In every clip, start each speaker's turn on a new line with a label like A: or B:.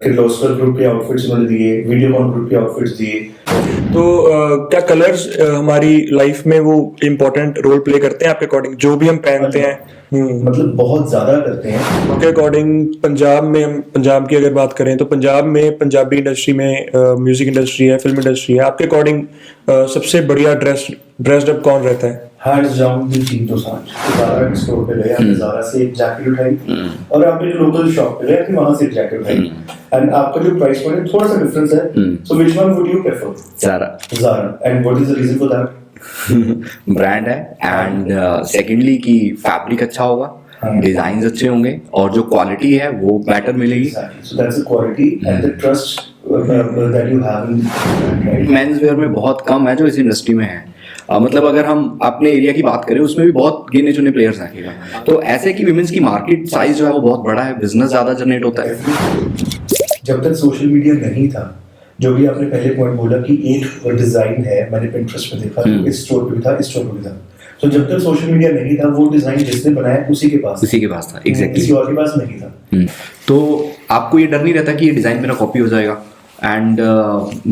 A: Kirloskar group के outfits उन्होंने दिए, वीडियोकॉन ग्रुप के आउटफिट्स दिए।
B: तो क्या कलर्स हमारी लाइफ में वो इम्पोर्टेंट रोल प्ले करते हैं आपके अकॉर्डिंग, जो भी हम पहनते हैं?
A: मतलब बहुत ज्यादा करते हैं।
B: आपके अकॉर्डिंग पंजाब में, हम पंजाब की अगर बात करें तो पंजाब में, पंजाबी इंडस्ट्री में, म्यूजिक इंडस्ट्री है, फिल्म इंडस्ट्री है, आपके अकॉर्डिंग सबसे बढ़िया ड्रेस्ड अप कौन रहता है?
A: Hands down Diljit Dosanjh. Zara के स्टोर पे गए, हमने ज़ारा से एक जैकेट उठाई और आप एक लोकल शॉप पे गए, वहां से एक जैकेट उठाई, एंड आपका जो प्राइस पॉइंट है थोड़ा सा डिफरेंस है, so which one would you prefer?
C: Zara.
A: And what is the reason for that?
C: Brand है, एंड सेकेंडली कि फैब्रिक अच्छा होगा, डिजाइन अच्छे होंगे, और जो क्वालिटी है वो बेटर मिलेगी।
A: So that's the quality and the trust that you have in
C: men's wear में बहुत कम है जो इस इंडस्ट्री में है। मतलब अगर हम अपने एरिया की बात करें उसमें भी बहुत गिने चुने प्लेयर्स हैं। तो ऐसे कि विमेंस की मार्केट साइज जो है वो बहुत बड़ा है, बिजनेस ज्यादा जनरेट होता है।
A: जब तक सोशल मीडिया नहीं था, जो भी आपने पहले पॉइंट बोला कि एक डिजाइन है, मैंने पिंटरेस्ट में देखा, इस स्टोर पे भी था, इस स्टोर पे भी था, तो जब तक सोशल मीडिया नहीं था वो डिजाइन जिसने बनाया उसी के पास
C: था। एग्जैक्टली,
A: किसी और के पास नहीं था।
C: तो आपको ये डर नहीं रहता कि ये डिजाइन मेरा कॉपी हो जाएगा? एंड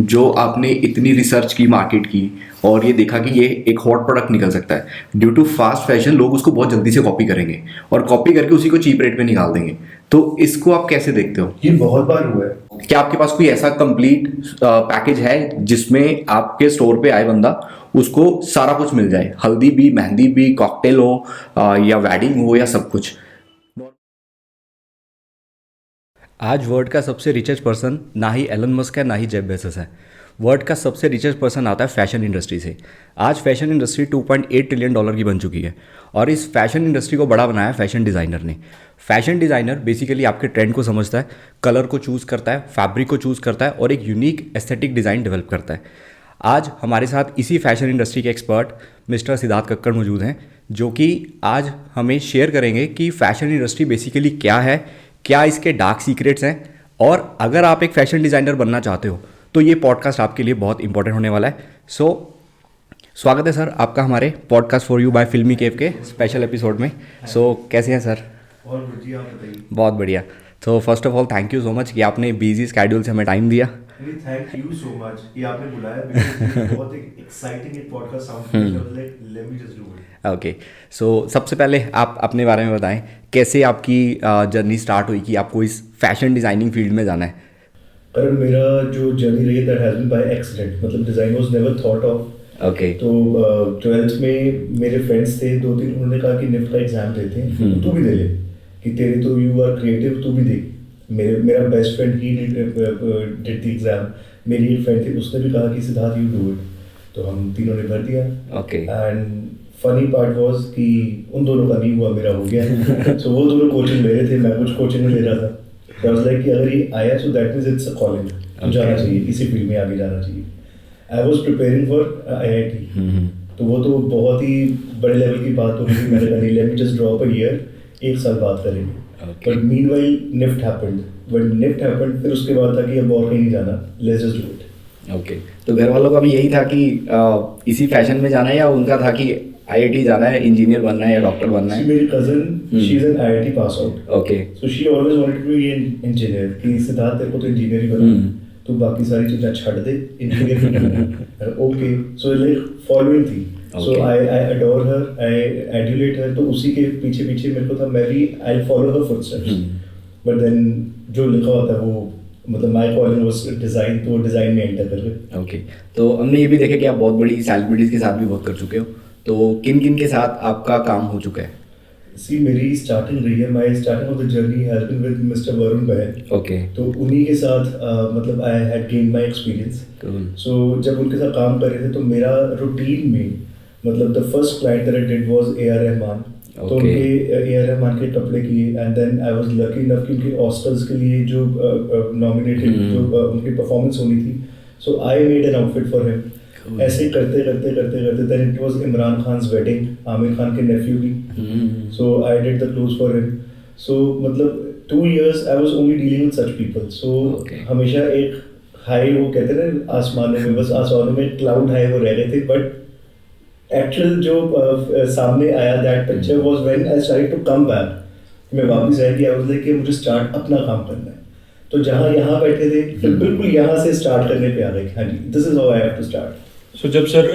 C: जो आपने इतनी रिसर्च की मार्केट की और ये देखा कि ये एक हॉट प्रोडक्ट निकल सकता है, ड्यू टू फास्ट फैशन लोग उसको बहुत जल्दी से कॉपी करेंगे और कॉपी करके उसी को चीप रेट में निकाल देंगे, तो इसको आप कैसे देखते हो?
A: ये बहुत बार हुआ है।
C: क्या आपके पास कोई ऐसा कंप्लीट पैकेज है जिसमें आपके स्टोर पे आए बंदा उसको सारा कुछ मिल जाए, हल्दी भी, मेहंदी भी, कॉकटेल हो या वेडिंग हो या सब कुछ?
D: आज वर्ल्ड का सबसे रिचेस्ट पर्सन ना ही एलन मस्क है ना ही जेफ बेजोस है। वर्ल्ड का सबसे रिचेस्ट पर्सन आता है फैशन इंडस्ट्री से। आज फैशन इंडस्ट्री $2.8 ट्रिलियन की बन चुकी है और इस फैशन इंडस्ट्री को बड़ा बनाया फैशन डिज़ाइनर ने। फैशन डिज़ाइनर बेसिकली आपके ट्रेंड को समझता है, कलर को चूज़ करता है, फैब्रिक को चूज़ करता है और एक यूनिक एस्थेटिक डिज़ाइन डेवलप करता है। आज हमारे साथ इसी फैशन इंडस्ट्री के एक्सपर्ट मिस्टर सिद्धार्थ कक्कड़ मौजूद हैं, जो कि आज हमें शेयर करेंगे कि फैशन इंडस्ट्री बेसिकली क्या है, क्या इसके डार्क सीक्रेट्स हैं, और अगर आप एक फैशन डिज़ाइनर बनना चाहते हो तो ये पॉडकास्ट आपके लिए बहुत इंपॉर्टेंट होने वाला है। सो स्वागत है सर आपका हमारे पॉडकास्ट फॉर यू बाय फिल्मी केव के स्पेशल एपिसोड में। सो कैसे हैं सर? बहुत बढ़िया। तो first of all thank you so much कि आपने बिजी स्केड्यूल से हमें टाइम दिया।
A: थैंक यू सो मच कि आपने बुलाया, बिकॉज़ बहुत एक्साइटिंग एक podcast sound like let me just do it.
D: Okay, so सबसे पहले आप अपने बारे में बताएं, कैसे आपकी जर्नी स्टार्ट हुई कि आपको इस फैशन डिज़ाइनिंग फील्ड में जाना है?
A: पर मेरा जो जर्नी रही है that has been by accident, मतलब design was never thought of.
D: Okay.
A: तो 12th में मेरे फ्रेंड्स थे 2-3, उन्होंने कहा कि निफ्ट का एग्जाम देते हैं, तू भी दे ले, कि तेरे तो यू आर क्रिएटिव, तू भी दे। मेरा best friend he did the exam. मेरी एक फ्रेंड थी, उसने भी कहा कि सिद्धार्थ यू डू इट, तो हम तीनों ने भर दिया।
D: Okay.
A: And funny part was कि उन दोनों का नहीं हुआ, मेरा हो गया। सो वो दोनों कोचिंग ले रहे थे, मैं कुछ कोचिंग नहीं ले रहा था। तो आई वाज लाइक कि अगर ये आया so that means it's a calling, तो जाना चाहिए, इसी फील्ड में आगे जाना चाहिए। I was preparing for IIT, तो वो तो बहुत ही बड़े लेवल की बात हो रही थी। मैंने कहा नहीं, let me just drop a year, एक साल बात करेंगे। But meanwhile NIFT happened. When NIFT happened, फिर उसके बाद था कि अब और कहीं नहीं जाना, let's just do it.
C: Okay, तो घर वालों का भी यही था कि इसी फैशन में जाना है, या उनका था कि IIT जाना है, इंजीनियर बनना है या डॉक्टर बनना है?
A: मेरी cousin, she is an IIT pass out.
C: Okay.
A: So she always wanted to be an engineer, कि सिद्धार्थ तेरे को तो इंजीनियर ही बनना है, तो बाकी सारी चीजें छोड़ दे, इंजीनियर ही बनना है। ओके, सो लाइक फॉलोइंग थी। सो आई अडोर हर, आई एडुलेट हर, तो उसी के पीछे पीछे मेरे को था, मैं भी I follow her footsteps. But then जो लिखा होता है वो, मतलब माय कॉलिंग वाज डिजाइन, तो डिजाइन में एंटर कर गए।
C: ओके, तो हमने ये भी देखा कि आप बहुत बड़ी सेलिब्रिटीज के साथ भी वर्क कर चुके हो, तो किन किन के साथ आपका काम हो चुका है?
A: सी मेरी स्टार्टिंग रही है, my starting of the journey has been with mister Varun Bahl.
C: Okay.
A: तो उन्हीं के साथ मतलब I had gain my experience. So जब उनके साथ काम कर रहे थे तो मेरा रूटीन में, मतलब the first client that I did was AR Rahman. तो उनके AR रहमान के कपड़े किए, and then I was lucky enough कि उनके ऑस्कर्स के लिए जो नॉमिनेटेड जो उनकी परफॉर्मेंस होनी थी, so I made an outfit for him. ऐसे करते करते then it was Imran Khan's wedding, Aamir Khan के नेफ्यू की। So I did the clothes for him. So मतलब 2 years I was only dealing with such people. So हमेशा एक हाई, वो कहते हैं ना आसमानों में, बस आसमानों में क्लाउड हाई वो रह गए थे। बट एक्चुअल जो सामने आया, that picture was when I started to come back. मैं वापस आया कि आई वाज लाइक कि मुझे स्टार्ट अपना काम करना है। तो जहाँ यहाँ बैठे थे तो बिल्कुल यहाँ से स्टार्ट करने पे आ गए, हाँ जी this is how I have to start.
B: So जब सर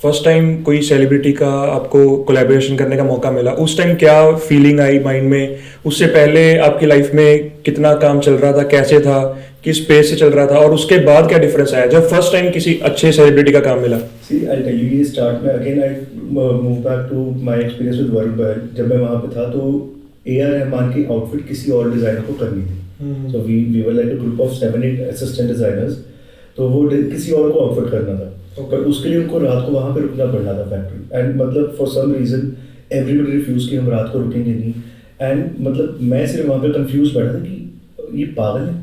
B: फर्स्ट टाइम कोई सेलिब्रिटी का आपको कोलैबोरेशन करने का मौका मिला, उस टाइम क्या फीलिंग आई माइंड में? उससे पहले आपकी लाइफ में कितना काम चल रहा था, कैसे था, किस पेस से चल रहा था, और उसके बाद क्या डिफरेंस आया जब फर्स्ट टाइम किसी अच्छे सेलिब्रिटी का काम मिला?
A: See, I'll tell you, ये स्टार्ट में again I move back to my experience with Varun Bahl. जब मैं वहाँ पे था तो A.R. रहमान की आउटफिट किसी और डिजाइनर को करनी थी। So we were like a group of 7-8 assistant designers, तो वो किसी और को आउटफिट करना था। पर उसके लिए उनको रात को वहाँ पे रुकना पड़ना था फैक्ट्री, एंड मतलब for some reason everybody refuse कि हम रात को रुकेंगे नहीं। एंड मतलब मैं सिर्फ वहाँ पे कंफ्यूज बैठा था कि ये पागल है,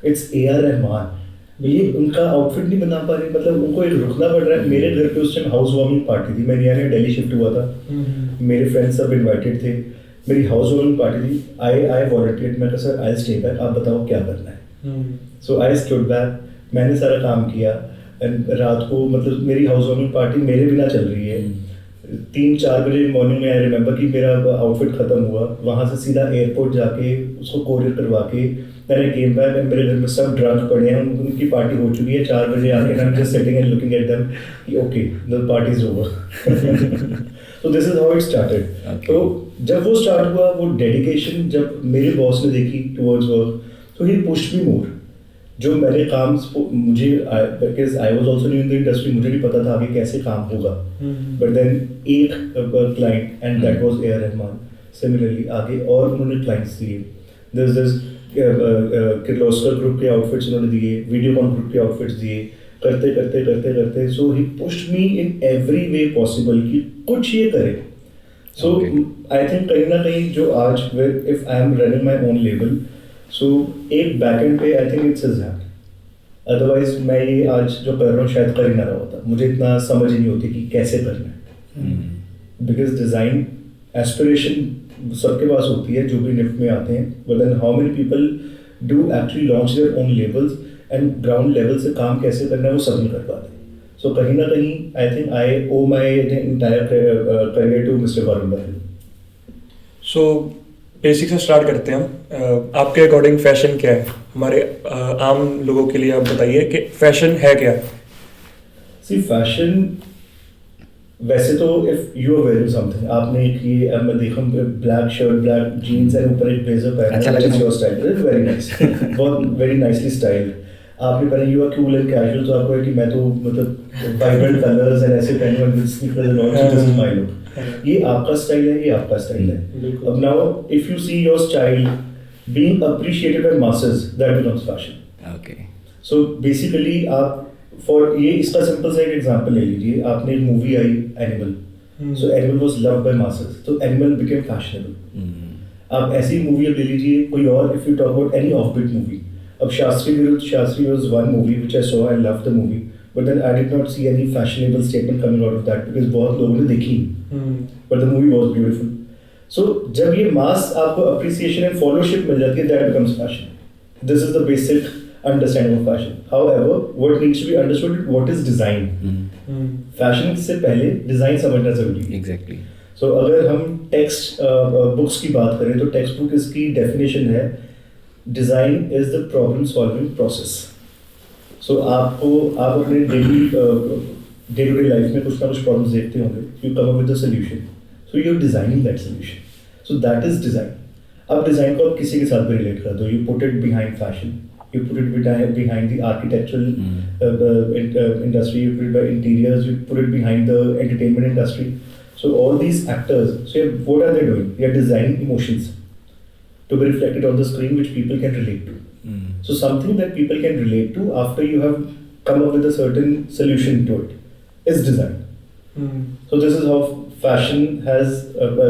A: इट्स A.R. रहमान, ये उनका आउटफिट नहीं बना पा रहे, मतलब उनको एक रुकना पड़ रहा है। मेरे घर पे उस टाइम हाउस वार्मिंग पार्टी थी, मैं नया दिल्ली शिफ्ट हुआ था, मेरे फ्रेंड्स सब इन्वाइटेड थे, मेरी हाउस वार्मिंग पार्टी थी। आई वॉलंटियर्ड, मैं कहा सर आई स्टे बैक, आप बताओ क्या करना है। सो आई स्टूड बैक, मैंने सारा काम किया। एंड रात को मतलब मेरी हाउस वार्मिंग पार्टी मेरे बिना चल रही है। 3-4 बजे मॉर्निंग में आई रिमेंबर कि मेरा आउटफिट खत्म हुआ, वहाँ से सीधा एयरपोर्ट जाके उसको कोरियर करवा के मैंने गेम बैक, एंड मेरे घर में सब ड्रंक पड़े हैं, उनकी पार्टी हो चुकी है। 4 बजे आके I am just sitting and looking at them कि okay the party is over. तो this is how it started. तो जब वो स्टार्ट हुआ, वो डेडिकेशन जब मेरे बॉस ने देखी टुवर्ड्स वर्क, तो ही पुश्ड मी मोर। जो मेरे काम मुझे, because I was also new in the industry, मुझे नहीं पता था आगे कैसे काम होगा, बट देन एक client and that was A.R. Rahman. Similarly आगे और उन्होंने क्लाइंट्स दिए, दिस किर्लोस्कर ग्रुप के आउटफिट्स उन्होंने दिए, वीडियोकॉन ग्रुप के आउटफिट्स दिए, करते करते करते करते so he pushed me in every way possible कि कुछ ये करे। सो आई थिंक कहीं ना कहीं जो आज if I am running my own label, so एक बैकएंड पे I think it's his hand, otherwise मैं ये आज जो कर रहा हूँ शायद कर ही ना रहा होता, मुझे इतना समझ ही नहीं होती कि कैसे करना है। बिकॉज डिज़ाइन एस्पिरेशन सबके पास होती है जो भी निफ्ट में आते हैं, but then how many people do actually launch their own labels and ground level से काम कैसे करना है वो सब नहीं कर पाते। सो कहीं ना कहीं I think I owe my entire career to mister Varun Bahl.
B: So basic से स्टार्ट करते हैं हम। आपके अकॉर्डिंग फैशन क्या है? हमारे आम लोगों के लिए आप बताइए कि फैशन है क्या?
A: सी फैशन वैसे तो if you are wearing something, आपने एक ये मैं देखा black shirt black jeans and ऊपर एक ब्लेजर पहना है, that is your style, it is very nice, बहुत वेरी नाइसली स्टाइल। आपने पहना you are cool and casual, तो आपको है कि मैं तो मतलब वाइब्रेंट कलर्स एंड ऐसे पहनूंगा with sneakers and all, this is my look. ये आपका स्टाइल है, ये आपका स्टाइल है। अब now if you see your style being appreciated by masses, that becomes fashion.
D: Okay,
A: so basically आप फॉर ये इसका सिंपल सा एक एग्जांपल ले लीजिए, आपने एक मूवी आई Animal, so Animal was loved by masses, तो एनिमल बिकेम फैशनेबल। आप ऐसी मूवी अब ले लीजिए कोई और, if you talk about any offbeat movie, अब Shastri Viruddh Shastri was one movie which I saw, I loved the movie, but then I did not see any fashionable statement coming out of that because बहुत लोगों ने देखी, but the movie was beautiful. सो जब ये मास आपको appreciation and fellowship मिल जाती है, that becomes fashion. This is the basic understanding of fashion. However, what needs to be understood is what is design. Fashion से पहले डिजाइन समझना जरूरी है।
D: एग्जैक्टली।
A: So अगर हम टेक्स्ट बुक्स की बात करें तो टेक्स्ट बुक इसकी डेफिनेशन है, design is the problem solving process. So आप अपने daily day to day life में कुछ ना कुछ प्रॉब्लम्स देखते होंगे, you come up with the solution, so you are designing that solution, so that is design. अब डिजाइन को आप किसी के साथ भी रिलेट कर दो, you put it behind fashion, you put it behind the architectural industry, you put it by interiors, you put it behind the entertainment industry. So all these actors, so what are they doing? They are designing emotions to be reflected on the screen which people can relate to. So something that people can relate to after you have come up with a certain solution to it is design. So this is how fashion has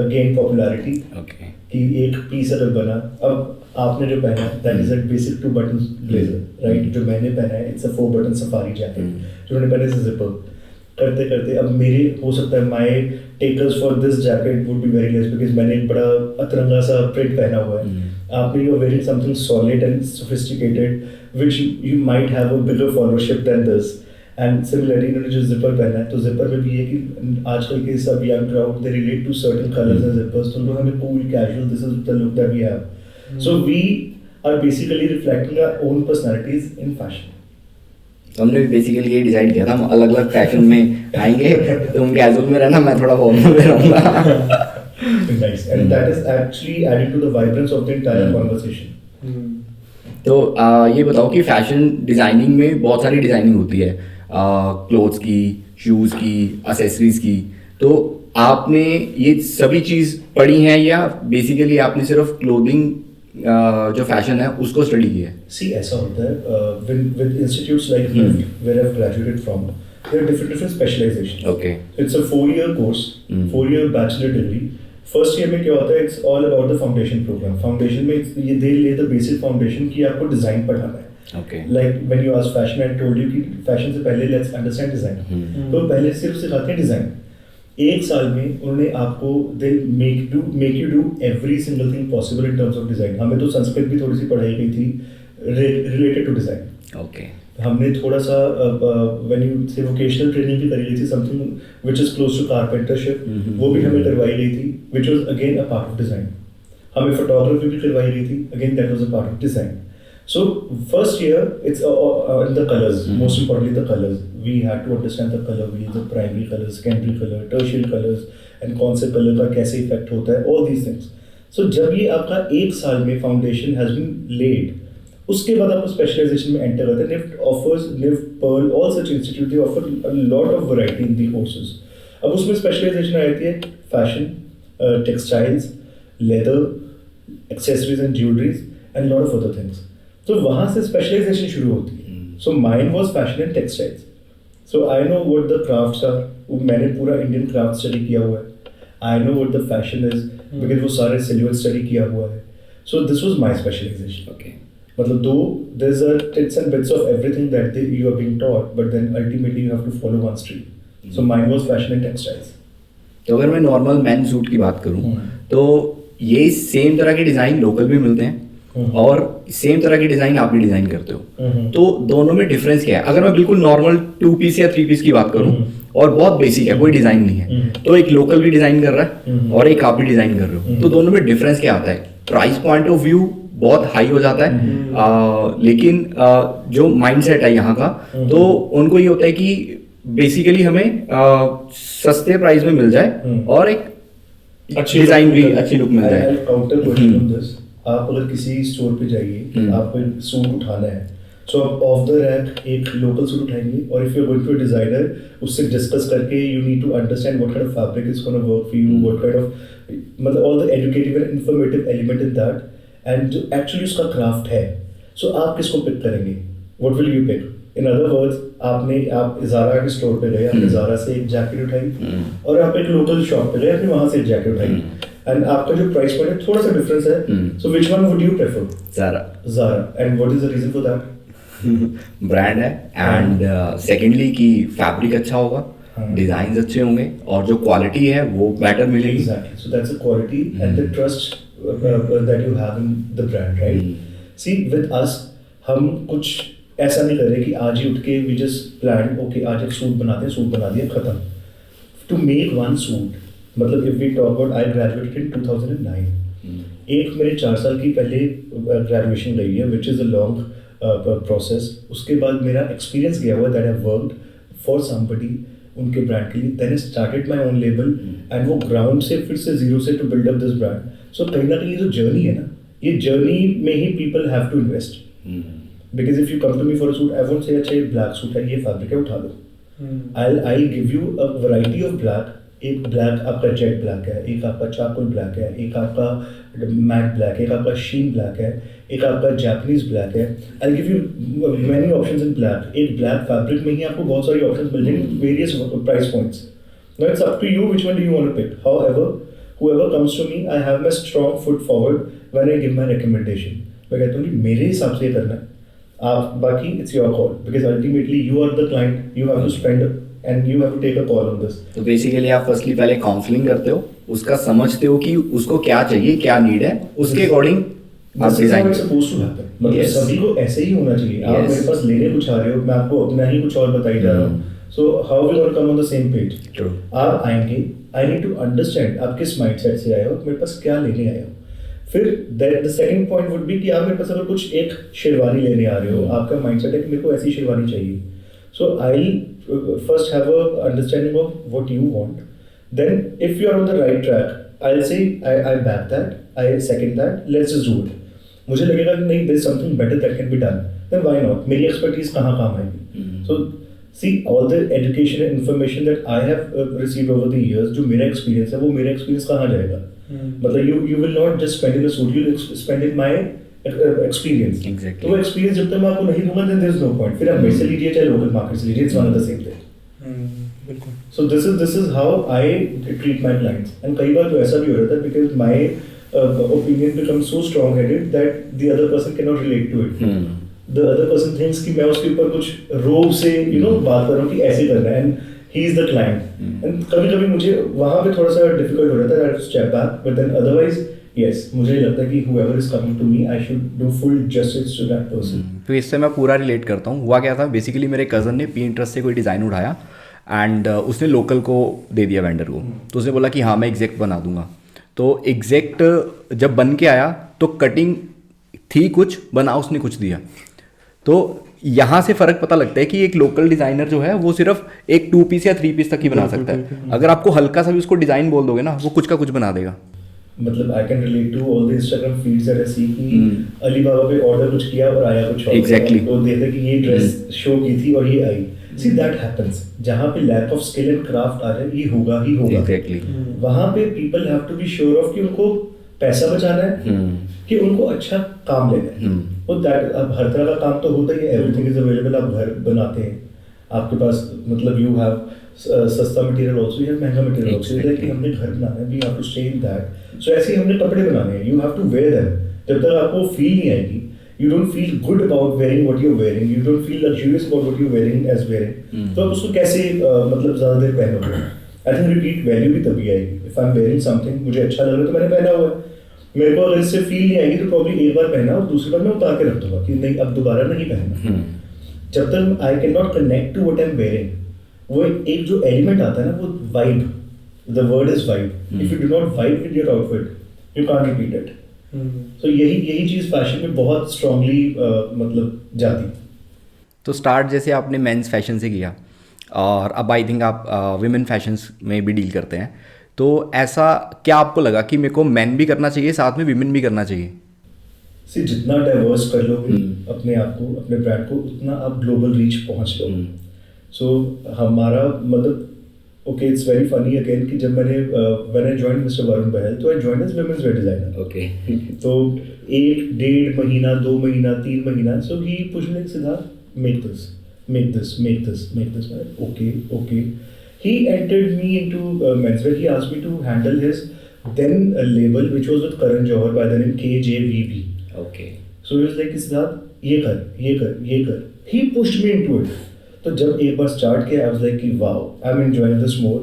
A: gained popularity.
D: Okay.
A: कि एक piece अगर बना, अब आपने जो पहना है that is a basic 2 button blazer, right? जो मैंने पहना है it's a 4 button safari jacket, जो मैंने पहना है जिपर। करते करते अब मेरे हो सकता है my takers for this jacket would be very less because मैंने एक बड़ा अतरंगा सा प्रिंट पहना हुआ है। आपने you are wearing something solid and sophisticated which you might have a bigger followship than this. And similarly इन्होंने जो जिपर पहना है, तो जिपर में भी है कि आजकल के सब young crowd they relate to certain colours and zippers, तो हमें cool casual, this is the look that we have. So we are basically reflecting our own personalities in fashion.
D: तो हमने भी बेसिकली ये डिसाइड किया था हम अलग अलग फैशन में आएंगे, तुम कैजुअल में रहना, मैं थोड़ा फॉर्मल में रहूँगा.
A: Nice, and that is actually adding to the vibrance of the entire conversation.
D: तो ये बताओ कि फैशन डिज़ाइनिंग में बहुत सारी डिज़ाइनिंग होती है, क्लोथ्स की, शूज़ की, एक्सेसरीज की. तो आपने ये सभी चीज़ पढ़ी हैं या बेसिकली आपने सिर्फ क्लोथिंग जो फैशन है उसको स्टडी किया है?
A: See, ऐसा होता है with institutes like NIFT, where I've graduated from, there are different specializations.
D: Okay.
A: It's a 4-year course, 4-year bachelor degree. First year में क्या होता है? It's all about the foundation program. Foundation में ये they lay the basic foundation कि आपको design पढ़ाना है.
D: Okay.
A: Like when you ask fashion, I told you कि fashion से पहले let's understand design. तो पहले सिर्फ सिखाते हैं design. एक साल में उन्होंने आपको they make you do every single thing possible in terms of design. हमें तो संस्कृत भी थोड़ी सी पढ़ाई गई थी related to design.
D: Okay.
A: हमने थोड़ा सा when you say vocational training भी करी गई थी, something which is close to carpentership, वो भी हमें करवाई गई थी, which was again a part of design. हमें photography भी करवाई गई थी, again that was a part of design. So first year it's the colors, most importantly the colors. We had to understand the color wheels, the primary colors, secondary color, tertiary colors, and कौन से color का कैसे effect होता है, all these things. So जब ये आपका एक साल में foundation has been laid, उसके बाद आपको स्पेशलाइजेशन में एंटर करते हैं. NIFT offers, NIFT, Pearl, all such institute they offer a lot of variety in the courses. अब उसमें स्पेशलाइजेशन आ जाती है fashion, textiles, leather, accessories and jewelleries and lot of other things. तो वहाँ से स्पेशलाइजेशन शुरू होती है. So mine was fashion and textiles. So I know what the crafts are. मैंने पूरा इंडियन क्राफ्ट स्टडी किया हुआ है. I know what the fashion is because वो सारे सिल्वर स्टडी किया हुआ है. So this was my specialisation.
D: Okay.
A: मतलब though there's a bits and bits of everything that you are being taught, but then ultimately you have to follow one stream. So mine was fashion and textiles.
D: तो अगर मैं normal man suit की बात करूं तो ये same तरह के डिज़ाइन लोकल भी मिलते हैं और सेम तरह की डिज़ाइन आप भी डिज़ाइन करते हो. तो दोनों में डिफरेंस क्या है? अगर मैं बिल्कुल नॉर्मल 2 पीस या 3 पीस की बात करूं और बहुत बेसिक है, कोई डिज़ाइन नहीं है, तो एक लोकल भी डिज़ाइन कर रहा है और एक आप भी डिज़ाइन कर रहे हो, तो दोनों में डिफरेंस क्या आता है? प्राइस पॉइंट ऑफ व्यू बहुत हाई हो जाता है, लेकिन जो माइंडसेट है यहाँ का, तो उनको ये होता है कि बेसिकली हमें सस्ते प्राइस में मिल जाए और एक अच्छी डिजाइन भी, अच्छी लुक मिल जाए.
A: Counter question on this. आप अगर किसी स्टोर पे जाइए, आपको सूट उठाना है, सो आप ऑफ द रैक एक लोकल सूट उठाएंगे, और if you are going to a designer, उससे डिस्कस करके you need to understand what kind of fabric is gonna work for you, what kind of, मतलब all the educative and informative element in that, and जो actually उसका craft है. So आप किसको pick करेंगे? What will you pick? In other words, आप Zara के store पे गए, आपने ज़ारा से एक जैकेट उठाई, और आप एक लोकल शॉप पे गए, आपने वहाँ से एक जैकेट उठाई, एंड आपका जो प्राइस पॉइंट है थोड़ा सा डिफरेंस है. So which one would you prefer? Zara. And what is the reason for that?
D: Brand है, एंड सेकेंडली कि फैब्रिक अच्छा होगा, डिजाइन अच्छे होंगे, और जो क्वालिटी है वो बेटर मिलेगी.
A: Exactly. So that's the quality and the trust that you have in the brand, right? See, with us, हम कुछ ऐसा नहीं कर रहे कि आज ही उठ के we just planned, okay, आज एक सूट बनाते हैं, सूट बना दिया, खत्म. To make one suit, मतलब if we talk about, I graduated in 2009. एक मेरे 4 साल की पहले graduation गई है, which is a long process. उसके बाद मेरा experience गया हुआ that I worked for somebody, उनके ब्रांड के लिए. Then I started my own label, and वो ग्राउंड से फिर से जीरो से to build up this brand. So कहीं ना कहीं जो जर्नी है ना, ये जर्नी में ही people have to invest. Because if you come to me for a suit, I won't say अच्छा ये black suit है, ये fabric है, उठा दो. I'll give you a variety of black. एक black आपका jet black है, एक आपका charcoal black है, एक आपका matte black है, एक आपका sheen black है, एक आपका Japanese black है. I'll give you many options in black. एक black fabric में ही आपको बहुत सारी options मिल जाएंगी, various price points. Now it's up to you which one do you want to pick. However, whoever comes to me, I have my strong foot forward when I give my recommendation. मैं कहता हूँ कि मेरे हिसाब से ये करना है. आप बाकी it's your call, because ultimately you are the client, you have to spend and you have to take a call on this.
D: तो बेसिकली आप फर्स्टली पहले काउंसलिंग करते हो, उसका समझते हो कि उसको क्या चाहिए, क्या नीड है, उसके अकॉर्डिंग आप डिजाइन
A: supposed to happen. मतलब सभी को ऐसे ही होना चाहिए. आप मेरे पास लेने कुछ आ रहे हो, मैं आपको अपना ही कुछ और बताई जा रहा हूँ. So how we gonna come on the same page?
D: True.
A: आप आएंगे, I need to understand आप किस माइंडसेट से आए हो, मेरे पास क्या लेने आए हो. फिर the second point would be कि आप मेरे पास अगर कुछ एक शेरवानी लेने आ रहे हो, आपका माइंडसेट है कि मेरे को ऐसी शेरवानी चाहिए, so I first have a understanding of what you want, then if you are on the right track I will say I back that, I second that, let's just do it. मुझे लगेगा कि नहीं, there is something better that can be done, then why not. मेरी expertise कहाँ काम आएगी. सो see all the education and information that I have received over the years, जो मेरा experience है वो मेरा experience कहाँ जाएगा. मतलब you will not just spend in a suit, you'll spend in my experience.
D: Exactly.
A: तो वो experience जब तक मैं आपको नहीं दूंगा then there is no point. फिर आप मेरे से लीजिए चाहे local market से लीजिए, it's one and the same thing.
B: बिल्कुल.
A: So this is how I treat my clients. And कई बार तो ऐसा भी हो रहा था because my opinion becomes so strong-headed that the other person cannot relate to it. The other person thinks कि मैं उसके ऊपर कुछ रोब से बात कर रहा हूँ कि ऐसे करना है, and he is the client. And कभी-कभी मुझे वहाँ पे थोड़ा सा difficult हो रहा था, I have to step back, but then otherwise yes, मुझे लगता है कि whoever is coming to me, I should do full justice to that person.
D: तो इससे मैं पूरा रिलेट करता हूँ. हुआ क्या था, बेसिकली मेरे कज़न ने Pinterest से कोई डिज़ाइन उठाया एंड उसने लोकल को दे दिया वेंडर को. तो उसने बोला कि हाँ मैं एग्जैक्ट बना दूंगा. तो एग्जैक्ट जब बन के आया तो कटिंग थी कुछ, बना उसने कुछ दिया. तो यहाँ से फ़र्क पता लगता है कि एक लोकल डिज़ाइनर जो है वो सिर्फ एक 2 पीस या 3 पीस तक ही बना सकता है. अगर आपको हल्का सा भी उसको डिज़ाइन बोल दोगे ना, वो कुछ का कुछ बना देगा.
A: मतलब I can relate to all the Instagram feeds that I see कि अलीबाबा पे ऑर्डर कुछ किया और आया कुछ और.
D: Exactly.
A: तो देखते कि ये ड्रेस शो की थी और ये आई. See that happens. जहाँ पे lack of skill and craft आ रहा है, ये होगा ही होगा.
D: Exactly.
A: वहाँ पे people have to be sure of कि उनको पैसा बचाना है, कि उनको अच्छा काम लेना है. और अब हर तरह का काम तो होता ही है, एवरीथिंग इज अवेलेबल. आप घर बनाते हैं, आपके पास मतलब यू हैव सस्ता मटेरियल ऑल्सो, यू हैव महंगा मटेरियल ऑल्सो. लाइक हमने घर बनाना है, we have to stay in that. So ऐसे ही हमने कपड़े बनाने हैं, you have to wear them. जब तक आपको फील नहीं आएगी, you don't feel good about wearing what you are wearing, you don't feel luxurious about what you are wearing as wearing, तो आप उसको कैसे मतलब ज़्यादा देर पहनोगे. आई थिंक रिपीट वैल्यू भी तभी आएगी. If I am wearing something, मुझे अच्छा लग रहा है तो मैंने पहना हुआ है. मेरे को अगर इससे फील नहीं आएगी तो प्रॉब्ली एक बार पहना और दूसरी बार मैं उतार के रख दूंगा कि नहीं अब दोबारा नहीं पहनना. जब तक I can not connect to what I am wearing, वो एक जो एलिमेंट आता है ना, वो vibe, the word is vibe. If you do not vibe with your outfit you can't repeat it. So यही चीज़ फैशन में बहुत स्ट्रांगली मतलब जाती.
D: तो स्टार्ट जैसे आपने मेंस फैशन से किया और अब आई थिंक आप विमेन फैशंस में भी डील करते हैं. तो ऐसा क्या आपको लगा कि मेरे को मैन भी करना चाहिए साथ में विमेन भी करना चाहिए?
A: सी जितना डाइवर्स कर लोगे अपने आप को, अपने ब्रांड को, उतना आप ग्लोबल रीच पहुंच लो. सो हमारा मतलब okay, it's very funny again कि जब मैंने when I joined Mr Varun Bahl, तो I joined as women's wear designer.
D: Okay.
A: तो 1-1.5 महीना, 2 महीना, 3 महीना, so he pushed me, Siddharth make this, make this, make this, make this. Okay. He entered me into menswear. He asked me to handle his then label, which was with Karan Johar by the name KJVB.
D: Okay.
A: So he was like, Siddharth, ये कर. He pushed me into it. तो जब एक बार start किया, I was like, wow, I'm enjoying this more.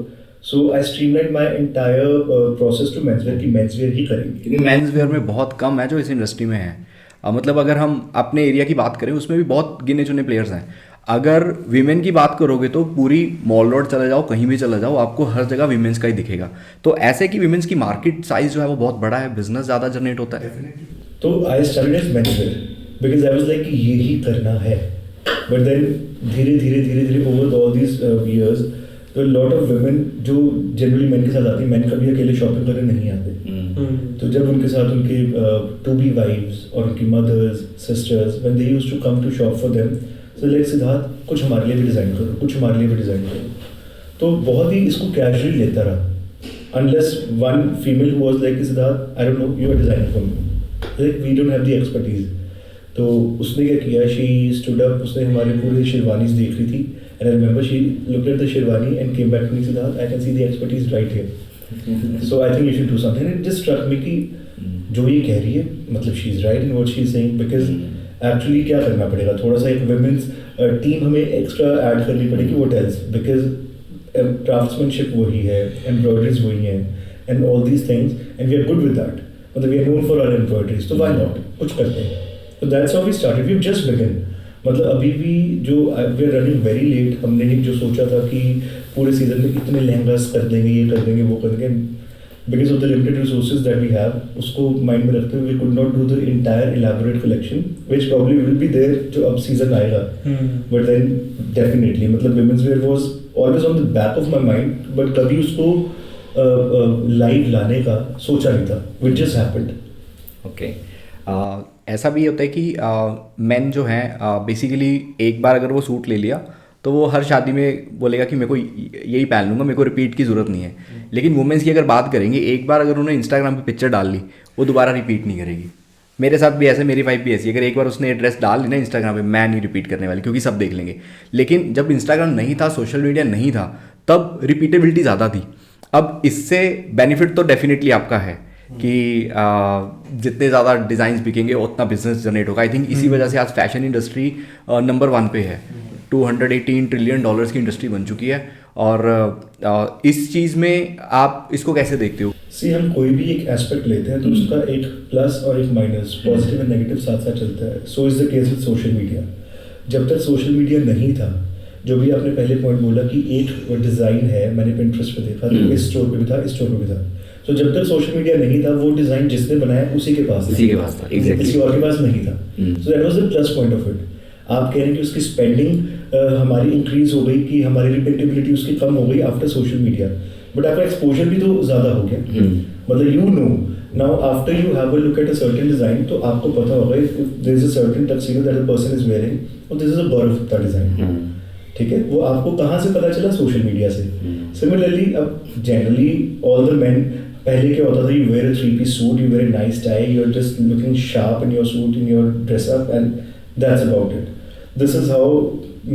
A: So I streamlined my entire process to menswear कि menswear ही करेंगे.
D: क्योंकि menswear में बहुत कम है जो इस इंडस्ट्री में है. मतलब अगर हम अपने एरिया की बात करें उसमें भी बहुत गिने चुने प्लेयर्स हैं. अगर वीमेन की बात करोगे तो पूरी मॉल रोड चले जाओ, कहीं भी चले जाओ, आपको हर जगह वीमेंस का ही दिखेगा. तो ऐसे कि वीमेंस की मार्केट साइज जो है वो बहुत बड़ा है, बिजनेस ज़्यादा जनरेट होता है.
A: तो I started as menswear because I was like कि ये ही करना है. बट देन धीरे ओवर ऑल दीज इयर्स तो लॉट ऑफ वुमेन जो जनरली मेन के साथ आती है, मेन कभी अकेले शॉपिंग करने नहीं आते. तो जब उनके साथ उनके टू बी वाइफ्स और उनकी mothers, sisters, when they used to come to shop for them, so like Siddharth कुछ हमारे लिए भी डिज़ाइन करो, कुछ हमारे लिए भी डिज़ाइन करो. तो बहुत ही इसको कैजुअली लेता रहा. Unless one female who was like Siddharth, I don't know, you are designer for me, like we don't have the expertise. तो उसने क्या किया, शी स्टूड अप, उसने हमारे पूरे शेरवानीज देख रही थी. And I remember she looked at the sherwani and came back to me, Siddharth I can see the expertise right here, so I think you should do something. It just struck me कि जो ये कह रही है मतलब she is right in what she is saying. Because actually क्या करना पड़ेगा, थोड़ा सा एक वुमेन्स टीम हमें एक्स्ट्रा ऐड करनी पड़ेगी. व्हाट एल्स, बिकॉज क्राफ्ट्समैनशिप वही है, एम्ब्रॉयडरीज वही है, and all these things, and we are good with that. मतलब we are known for our embroideries, तो व्हाई नॉट, कुछ करते हैं. तो that's how we started, we have just begin. मतलब अभी भी जो we are running very late. हमने जो सोचा था कि पूरे सीजन में इतने लहंगास कर देंगे, ये कर देंगे, वो कर देंगे, because of the limited resources that we have, उसको mind में रखते हुए we could not do the entire elaborate collection, which probably will be there जो अब season आएगा. But then definitely मतलब women's wear was always on the back of my mind, but कभी उसको live लाने का सोचा नहीं था. It just happened.
C: Okay. ऐसा भी होता है कि मेन जो हैं बेसिकली एक बार अगर वो सूट ले लिया तो वो हर शादी में बोलेगा कि मेरे को यही पहन लूँगा, मेरे को रिपीट की ज़रूरत नहीं है. लेकिन वुमेंस की अगर बात करेंगे, एक बार अगर उन्होंने इंस्टाग्राम पे पिक्चर डाल ली वो दोबारा रिपीट नहीं करेगी. मेरे साथ भी ऐसे, मेरी वाइफ भी ऐसी. अगर एक बार उसने ड्रेस डाल ली ना इंस्टाग्राम पे, मैं नहीं रिपीट करने वाली क्योंकि सब देख लेंगे. लेकिन जब इंस्टाग्राम नहीं था, सोशल मीडिया नहीं था, तब रिपीटेबिलिटी ज़्यादा थी. अब इससे बेनिफिट तो डेफिनेटली आपका है कि जितने ज़्यादा डिज़ाइंस बिकेंगे उतना बिजनेस जनरेट होगा. आई थिंक इसी वजह से आज फैशन इंडस्ट्री नंबर 1 पे है. $218 ट्रिलियन की इंडस्ट्री बन चुकी है. और इस चीज़ में आप इसको कैसे देखते हो?
A: सी हम कोई भी एक एस्पेक्ट लेते हैं तो उसका एक प्लस और एक माइनस, पॉजिटिव एंड नेगेटिव साथ साथ चलता है. So is the case with social media. जब तक सोशल मीडिया नहीं था, जो भी आपने पहले पॉइंट बोला कि एक डिज़ाइन है, मैंने पिंटरेस्ट पे देखा तो इस स्टोर पे भी था, इस स्टोर पे भी था. तो जब तक सोशल मीडिया नहीं था, वो डिज़ाइन जिसने बनाया उसी के पास था, किसी और के पास नहीं था. So that was the plus point of it. आप कह रहे हैं कि उसकी स्पेंडिंग हमारी इंक्रीज हो गई, कि हमारी रिपीटेबिलिटी उसकी कम हो गई आफ्टर सोशल मीडिया, बट आपका एक्सपोजर भी तो ज़्यादा हो गया. मतलब you know now after you have a look at a certain design, तो आपको पता होगा there is a certain tuxedo that a person is wearing, और this is a Gaurav Gupta design. ठीक है, वो आपको कहाँ से पता चला? सोशल मीडिया से. सिमिलरली अब जनरली ऑल द मेन, पहले क्या होता था, you wear a 3-piece suit, you wear a nice tie, you are just looking sharp in your suit, in your dress up, and that's about it. This is how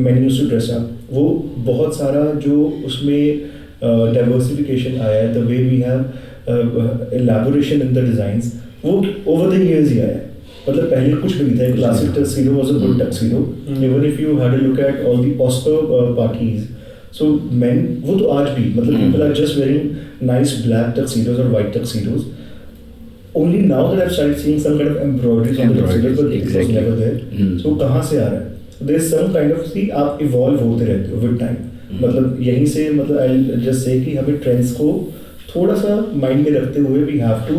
A: man used to dress up. वो बहुत सारा जो उसमें diversification आया है, the way we have elaboration in the designs, वो over the years ही आया है. मतलब पहले कुछ भी नहीं था. Classic tuxedo was a good tuxedo, even if you had a look at all the Oscar parties. So men, वो तो आज भी मतलब people are just wearing nice black tuxedos और white tuxedos. Only now that I've started seeing some kind of embroideries on the tuxedos, but it was never there. So कहाँ से आ रहा है? There is some kind of, see, आप evolve होते रहते हो with time. मतलब यहीं से, मतलब I'll just say कि हमें trends को थोड़ा सा mind में रखते हुए we have to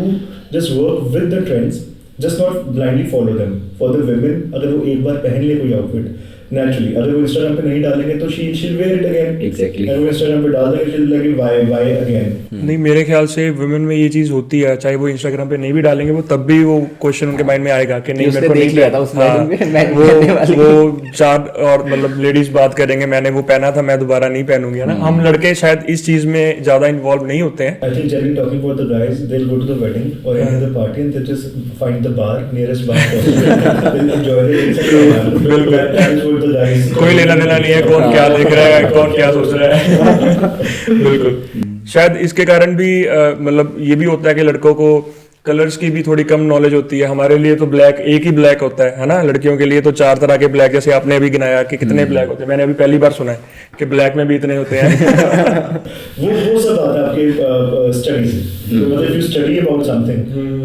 A: just work with the trends, just not blindly follow them. For the women, अगर वो एक बार पहन ले कोई outfit, naturally, अगर वो Instagram पे नहीं डालेंगे तो she'll wear it again.
C: Exactly.
A: अगर वो Instagram पे डाल देंगे she'll like why again.
B: नहीं, मेरे ख्याल से वुमेन में ये चीज़ होती है, चाहे वो इंस्टाग्राम पे नहीं भी डालेंगे, वो तब भी वो क्वेश्चन उनके माइंड में आएगा कि नहीं, मेरे को नहीं लिया था उस वो 4 और मतलब लेडीज बात करेंगे, मैंने वो पहना था, मैं दोबारा नहीं पहनूंगी, है ना. हम लड़के शायद इस चीज़ में ज़्यादा इन्वॉल्व नहीं होते हैं.
A: I think generally talking about the guys, they'll go to the wedding or any other party and they'll just find the bar, nearest bar possible. They'll enjoy it.
B: बिल्कुल.
A: That's what the guys.
B: कोई लेना देना नहीं है, कौन क्या देख रहा है, कौन क्या सोच रहा है. बिल्कुल. शायद इसके कारण भी मतलब ये भी होता है कि लड़कों को कलर्स की भी थोड़ी कम नॉलेज होती है. हमारे लिए तो ब्लैक एक ही ब्लैक होता है ना. लड़कियों के लिए तो 4 तरह के ब्लैक, जैसे आपने अभी गिनाया कि कितने ब्लैक होते हैं, मैंने अभी पहली बार सुना है कि ब्लैक में भी इतने होते हैं.
A: वो सब आता है आपके स्टडी से. तो मतलब if you study about something,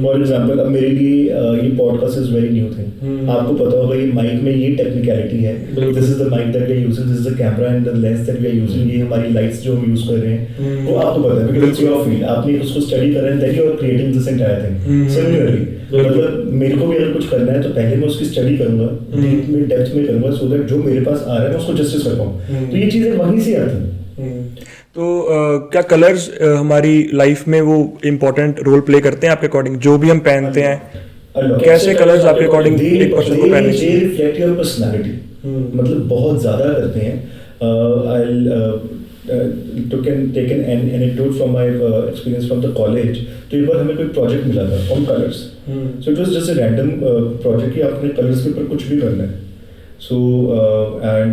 A: for example, अब मेरे लिए ये podcast is very new thing. आपको पता होगा ये माइक में ये टेक्निकलिटी है. This is the mic that we are using, this is the camera and the lens that we are using. ये हमारी लाइट्स जो हम यूज कर रहे हैं, वो आपको पता है बिकॉज़ इट्स योर फील्ड. आपने उसको स्टडी कर रहे हैं, that you are creating this entire thing. Similarly मतलब मेरे को भी अगर कुछ करना है तो पहले मैं उसकी स्टडी करूंगा, डीप में डेप्थ में करूंगा, सो दैट जो मेरे पास आ रहा है मैं उसको जस्टिस कर पाऊं. तो ये चीजें वहीं से आती हैं.
B: तो क्या कलर्स हमारी लाइफ में वो इम्पोर्टेंट रोल प्ले करते हैं आपके अकॉर्डिंग? जो भी हम पहनते हैं, कैसे कलर्स आपके अकॉर्डिंग एक पर्सन को पहनने चाहिए?
A: Reflect your personality. मतलब बहुत ज़्यादा करते हैं. take an anecdote from my experience from the college. तो एक बार हमें कोई प्रोजेक्ट मिला था on colors. So it was just a random project कि आपने कलर्स के ऊपर कुछ भी करना है. So and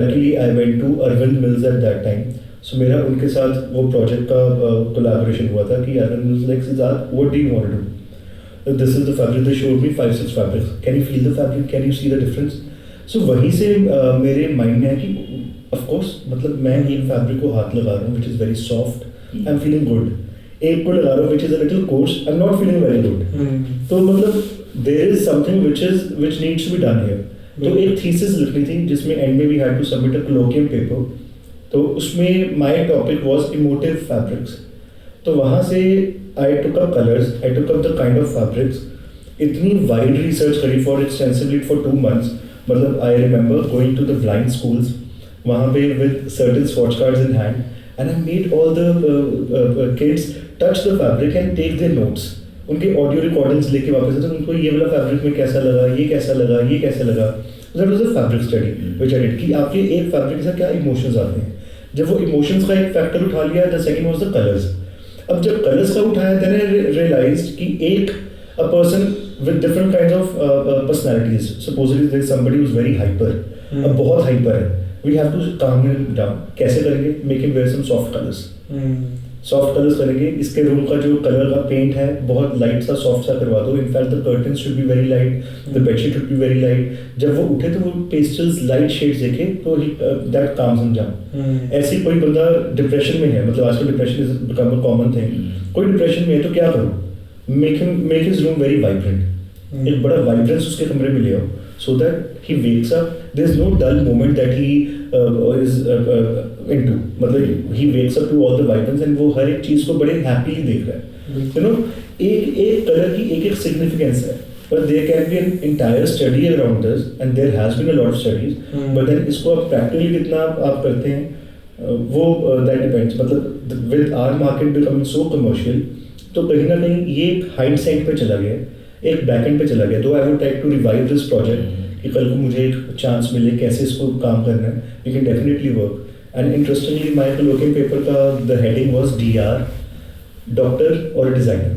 A: luckily I went to Arvind Mills at that time. So मेरा उनके साथ वो प्रोजेक्ट का कोलैबोरेशन हुआ था कि Arvind Mills like Siddharth, what do you want to do? This is the fabric. They showed me 5-6 fabrics. Can you feel the fabric? Can you see the difference? So वहीं से मेरे mind में है कि of course मतलब मैं एक fabric को हाथ लगा रहा हूँ which is very soft. I'm feeling good. एक को लगा रहा हूँ which is a little coarse. I'm not feeling very good. तो मतलब there is something which needs to be done here. तो एक थीसिस लिखनी थी जिसमें एंड में we had to submit a colloquium paper. तो उसमें my topic was emotive fabrics. तो वहाँ से I took up colours, I took up the kind of fabrics, इतनी वाइड रिसर्च करी फॉर एक्सटेंसिवली फॉर 2 months. मतलब I remember going to the blind schools वहाँ पे with certain swatch cards in hand, and I made all the kids touch the fabric and take their notes. उनके audio recordings लेके वापस आते, तो उनको ये वाला फैब्रिक में कैसा लगा, ये कैसा लगा, ये कैसा लगा. That was a fabric study which I did, कि आपके एक फैब्रिक से क्या इमोशंस आते हैं. जब वो इमोशंस का एक फैक्टर उठा लिया, the second was the colours. अब जब कलर्स का उठाया, देन आई रियलाइज्ड कि एक a person with different kinds of personalities. Supposedly there is somebody who's very hyper. अब बहुत hyper है. We have to calm him down. कैसे करेंगे? Make him wear some soft colors. Soft colors करेंगे. इसके room का जो कलर का पेंट है बहुत लाइट सा सॉफ्ट सा करवा दो. In fact the curtains should be very light. The bedsheet should be very light. जब वो उठे तो वो पेस्टल्स लाइट शेड्स देखे तो that calms him down. ऐसे कोई बंदा डिप्रेशन में है, मतलब आजकल depression is become a common thing. कोई डिप्रेशन में है तो क्या करो? Make his room very vibrant. एक बड़ा vibrance उसके कमरे में ले आओ, so that he wakes up. There's no dull moment that he is into. मतलब he wakes up to all the vibrance and वो हर एक चीज को बड़े happily देख रहा है. You know, एक कलर की एक significance है. But there can be an entire study around this, and there has been a lot of studies. But then इसको आप practically कितना आप करते हैं, वो that depends. मतलब with our market becoming so commercial, तो कहीं ना कहीं ये एक हाइंडसाइट पे चला गया, एक बैकएंड पे चला गया. तो I would like to revive this project कि कल को मुझे एक चांस मिले कैसे इसको काम करना है. We can definitely work. And interestingly my colloquium paper का the heading was DR, doctor और designer,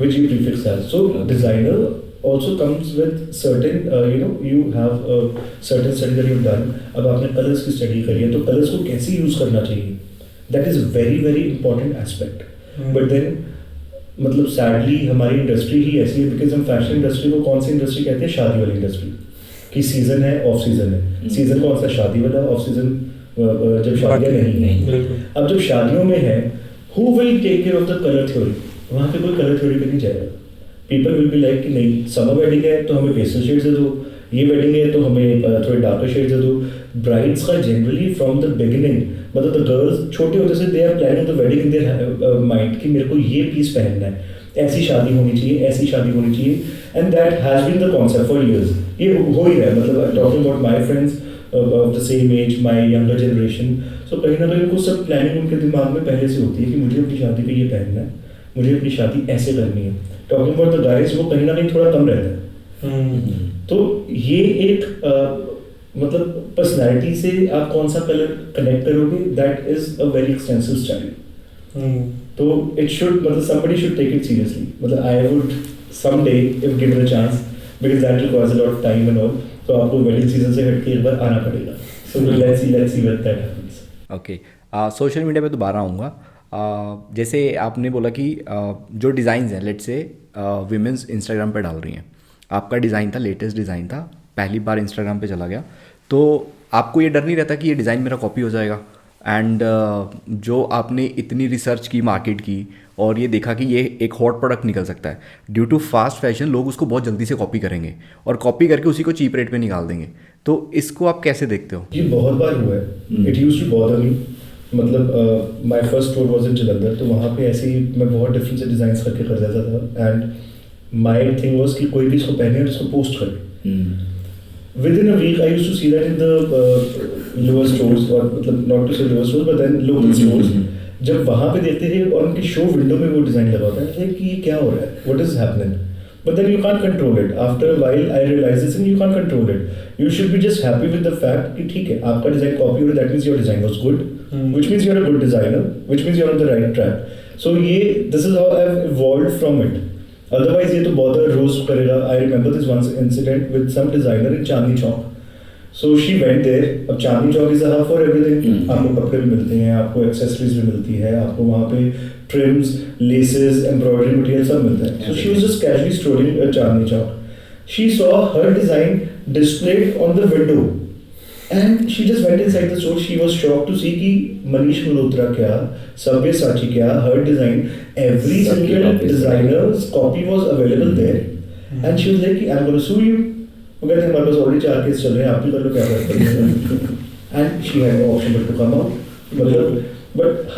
A: which you prefix as. So designer also comes with certain you have a certain study that you've done. अब आपने colours की study करी है, तो colours को कैसे यूज करना चाहिए, that is very very important aspect. But then मतलब सैडली हमारी इंडस्ट्री ही ऐसी है, बिकॉज हम फैशन इंडस्ट्री को कौन सी इंडस्ट्री कहते हैं? शादी वाली इंडस्ट्री. कि सीजन है, ऑफ सीजन है. सीजन कौन सा? शादी वाला. ऑफ सीजन जब शादियाँ नहीं. अब जब शादियों में है, who will take care of the colour theory? वहाँ पे कोई कलर थ्योरी पे नहीं जाएगा. पीपल विल बी लाइक कि नहीं, समर वेडिंग है तो हमें पेस्टल शेड्स दे दो, ये वेडिंग है तो हमें थोड़े डार्कर शेड्स दे दो. ब्राइड्स का जनरली फ्रॉम द बिगिनिंग, मतलब द गर्ल्स छोटे होते से they are planning the wedding in their mind कि मेरे को ये पीस पहनना है, ऐसी शादी होनी चाहिए, ऐसी शादी होनी चाहिए. And that has been the concept for years. ये हो ही रहा है. मतलब talking about my friends of the same age, my younger generation. So कहीं ना कहीं उनको सब प्लानिंग उनके दिमाग में पहले से होती है कि मुझे अपनी शादी पे ये पहनना है, मुझे अपनी शादी ऐसे करनी है. टॉकिंग अबाउट द गाइज, वो कहीं ना कहीं थोड़ा कम रहता है. तो ये एक मतलब पर्सनैलिटी से आप कौन सा कलर कनेक्ट करोगे, that is a very extensive study. तो इट शुड, मतलब somebody should take it seriously. मतलब I would someday, if given a chance, because that requires a lot of time and all, तो आपको wedding season से हट के एक बार आना पड़ेगा. So let's see what that happens.
D: Okay, social media पे दोबारा आऊँगा. जैसे आपने बोला कि जो डिज़ाइंस हैं, लेट्स से विमेंस इंस्टाग्राम पे डाल रही हैं, आपका डिज़ाइन था, लेटेस्ट डिज़ाइन था, पहली बार इंस्टाग्राम पे चला गया, तो आपको ये डर नहीं रहता कि ये डिज़ाइन मेरा कॉपी हो जाएगा? एंड जो आपने इतनी रिसर्च की, मार्केट की, और ये देखा कि ये एक हॉट प्रोडक्ट निकल सकता है, ड्यू टू फास्ट फैशन लोग उसको बहुत जल्दी से कॉपी करेंगे और कॉपी करके उसी को चीप रेट पे निकाल देंगे. तो इसको आप कैसे देखते हो?
A: ये बहुत बार हुआ है. It used to bother me. मतलब my first store was in Jalandhar, तो वहाँ पे ऐसे ही मैं बहुत डिफरेंट से डिज़ाइंस करके कर देता था. एंड माय थिंग वाज कि कोई भी इसको पहने और इसको पोस्ट करे. Within a week, I used to see that in the lower stores, or not to say lower stores, but then local stores. जब वहाँ पे देखते थे और उनके शो विंडो में वो डिज़ाइन लगा होता है कि ये क्या हो रहा है, what is happening? But then you can't control it. After a while, I realized this, and you can't control it. You should be just happy with the fact कि ठीक है, आपका डिज़ाइन कॉपी हो रहा है, that means your design was good, which means you're a good designer, which means you're on the right track. So this is how I've evolved from it. Otherwise ये तो बहुत रोस्ट करेगा. I remember this one incident with some designer in Chandni Chowk. So she went there. अब Chandni Chowk is a hub for everything. आपको कपड़े भी मिलते हैं, आपको accessories भी मिलती है, आपको वहाँ पे trims, laces, embroidery material सब मिलता है. So she was just casually strolling at Chandni Chowk. She saw her design displayed on the window. And she just went inside the store. She was shocked to see कि Manish Malhotra क्या, Sabyasachi क्या, her design, every single designer's copy was available there. And she was like, I'm going to sue you. वो कहते हैं हमारे पास already 4 case चल रहे हैं, आप भी कर लो, क्या करते हैं. And she had no option but to come out. मतलब But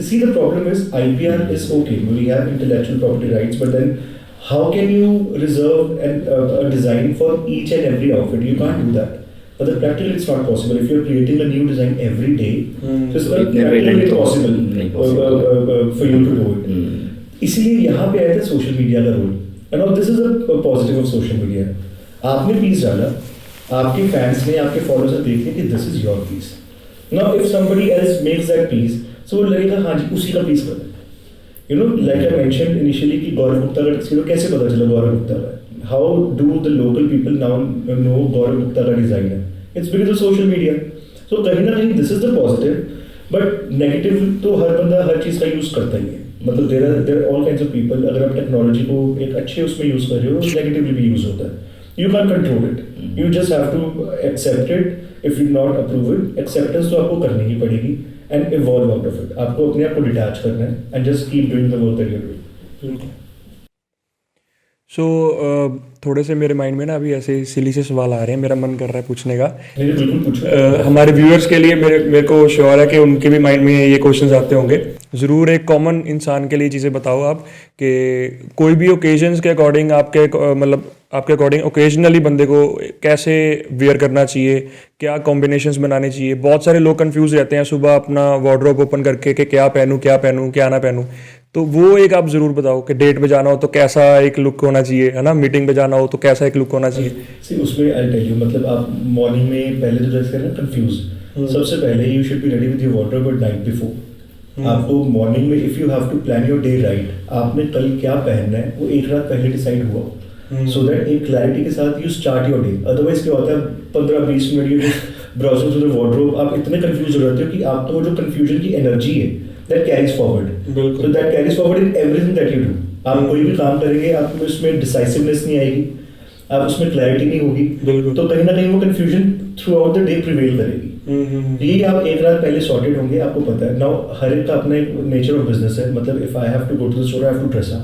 A: see, the problem is IPR is okay. We have intellectual property rights, but then how can you reserve a design for each and every outfit? You can't do that. But practically it's not possible. If you're creating a new design every day, so it's practically impossible for you to do it. इसीलिए यहाँ पे आया था social media का role. And now this is a positive of social media. आपने piece डाला, आपके fans ने, आपके फॉलोअर्स ने देख लिया कि this is your piece. Now if somebody else makes that piece, so वो लगेगा हाँ जी उसी का पीस कर दे. You know, like I mentioned initially कि गौरव गुप्ता का किसी को कैसे पता चला गौरव गुप्ता का? How do the local people now know गौरव गुप्ता का डिजाइन है? It's because of social media. So कहीं ना कहीं this is the positive, but negative तो हर बंदा हर चीज़ का यूज़ करता ही है. मतलब there are all kinds of people. अगर आप टेक्नोलॉजी को एक अच्छे उसमें यूज़ कर रहे हो, नेगेटिवली भी यूज़ होता है. You can't control it. You just have to accept it. If you not approve it, acceptance तो आपको करनी ही पड़ेगी and evolve out of it. आपको अपने आप को detach करना है and just keep doing the work that you're doing.
B: सो थोड़े से मेरे माइंड में ना अभी ऐसे सिली से सवाल आ रहे हैं, मेरा मन कर रहा है पूछने का.
A: बिल्कुल पूछो.
B: हमारे व्यूअर्स के लिए मेरे को श्योर है कि उनके भी माइंड में ये क्वेश्चंस आते होंगे. ज़रूर एक कॉमन इंसान के लिए चीज़ें बताओ आप कि कोई भी ओकेजन्स के अकॉर्डिंग आपके अकॉर्डिंग ओकेजनली बंदे को कैसे वेयर करना चाहिए, क्या कॉम्बिनेशंस बनाने चाहिए. बहुत सारे लोग कंफ्यूज रहते हैं सुबह अपना वार्डरोब ओपन करके कि क्या पहनूं क्या ना पहनूं. तो वो एक आप ज़रूर बताओ कि डेट पे जाना हो तो कैसा एक लुक होना चाहिए, है ना, मीटिंग पे जाना हो तो कैसा एक लुक होना चाहिए.
A: सी उसमें आई टेल यू, मतलब आप मॉर्निंग में पहले तो ड्रेस करना कंफ्यूज. सबसे पहले you should be ready with your wardrobe but night before. आपको मॉर्निंग में if you have to plan your day right, आपने कल क्या पहनना है वो एक रात पहले डिसाइड हुआ, सो दैट एक क्लैरिटी के साथ you start your day. Otherwise क्या होता है 15-20 minute you browsing through the wardrobe, आप इतने कंफ्यूज हो जाते हो कि आपको वो जो कंफ्यूजन की एनर्जी है that carries forward. So that carries forward in everything that you do. आप कोई भी काम करेंगे, आपको उसमें डिसाइसिवनेस नहीं आएगी, आप उसमें क्लैरिटी नहीं होगी, तो कहीं ना कहीं वो confusion through out the day prevail करेगी. ये आप एक रात पहले सॉर्टेड होंगे, आपको पता है. नाउ हर एक का अपना एक नेचर ऑफ बिजनेस है. मतलब if I have to go to the store, I have to dress up.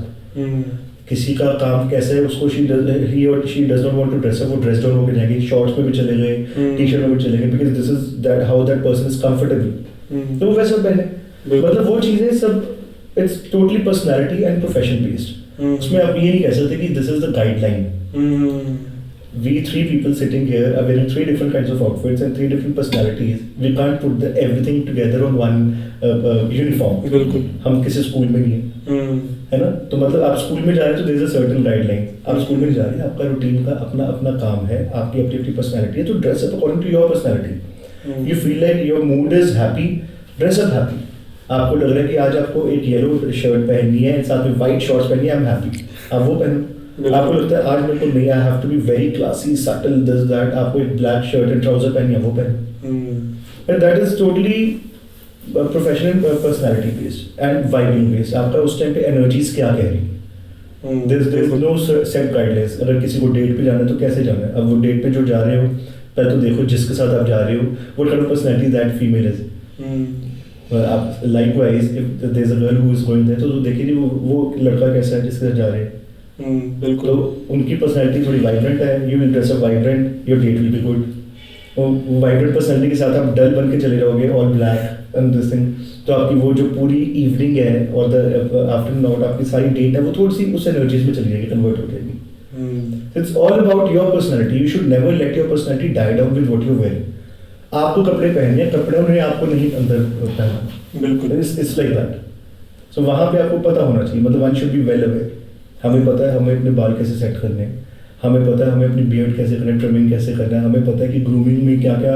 A: किसी का काम कैसा है, उसको he or she does not want to dress up, वो ड्रेस डाउन होकर जाएंगे, शॉर्ट्स में भी चले गए, टी शर्ट में भी चले गए, because this is that how that person is comfortable. तो वो वैसा पहने. मतलब वो चीजें सब it's totally personality and profession based. उसमें आप ये नहीं कह सकते कि this is the guideline. We 3 people sitting here are wearing 3 different kinds of outfits and 3 different personalities. We can't put everything together on one uniform. बिल्कुल. हम किसी स्कूल में नहीं हैं, है ना. तो मतलब आप स्कूल में जा रहे हैं तो there is a certain guideline. आप स्कूल में जा रहे हैं, आपका रूटीन का अपना काम है, आपकी अपनी पर्सनालिटी है, तो dress up according to your personality. You feel like your mood is happy, dress up happy. आपको लग रहा है कि आज आपको एक येलो शर्ट पहननी है, साथ में व्हाइट शॉर्ट्स पहननी है, आई एम हैप्पी, आप वो पहनो. आपको लगता है आज मेरे को नहीं, I have to be very classy subtle this that, आपको एक ब्लैक शर्ट एंड ट्राउजर पहननी है, वो पहनो. And that is totally professional personality based and vibing based. आपका उस टाइम पे एनर्जीज क्या कह रही है, there is no set guidelines. अगर किसी को डेट पे जाना है तो कैसे जाना है. अब वो डेट पे जो जा रहे हो पहले तो देखो जिसके साथ आप जा रहे हो what kind of personality that female is. आप likewise if there is a girl who is going there, तो देखिए वो लड़का कैसा है जिसके साथ जा रहे हैं. बिल्कुल. तो उनकी पर्सनालिटी थोड़ी वाइब्रेंट है, you will dress up vibrant, your date will be good. वो वाइब्रेंट पर्सनालिटी के साथ आप डल बन के चले जाओगे all black and this thing, तो आपकी वो जो पूरी इवनिंग है और द आफ्टरनून आउट आपकी सारी डेट है वो थोड़ी सी उस एनर्जीज में चली जाएगी, कन्वर्ट हो जाएगी. It's all about your personality. You should never let your personality die down with what you wear. आपको कपड़े पहनने हैं, कपड़े उन्हें आपको नहीं अंदर पहनना. बिल्कुल. It's like that. सो वहाँ पे आपको पता होना चाहिए. मतलब one should be well aware. हमें पता है हमें अपने बाल कैसे सेट करने हैं, हमें पता है हमें अपनी बियर्ड कैसे करना है, ट्रिमिंग कैसे करना है, हमें पता है कि ग्रूमिंग में क्या क्या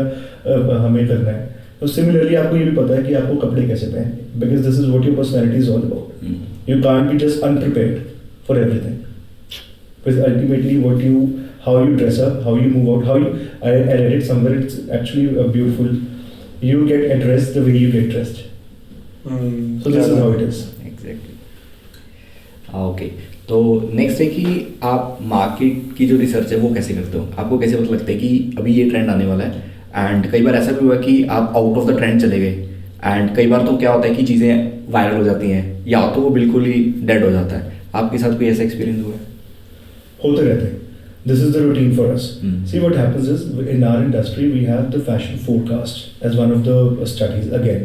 A: हमें करना है. तो सिमिलरली आपको ये भी पता है कि आपको कपड़े कैसे पहनने, because this is what your personality is all about. You can't be just अनप्रिपेयर्ड for everything. Because ultimately what you, how you dress up, how you move out, how you, I read it somewhere, it's actually beautiful. You get addressed the way you get dressed. So this is how it is.
D: Exactly. Okay. तो next है कि आप market की जो research है वो कैसे करते हो. आपको कैसे पता लगता है कि अभी ये ट्रेंड आने वाला है. एंड कई बार ऐसा भी हुआ कि आप आउट ऑफ द ट्रेंड चले गए. एंड कई बार तो क्या होता है कि चीज़ें वायरल हो जाती हैं या तो वो बिल्कुल ही डेड हो जाता है. आपके साथ कोई ऐसा एक्सपीरियंस हुआ है?
A: होते रहते हैं. This is the routine for us. See what happens is in our industry we have the fashion forecast as one of the studies again.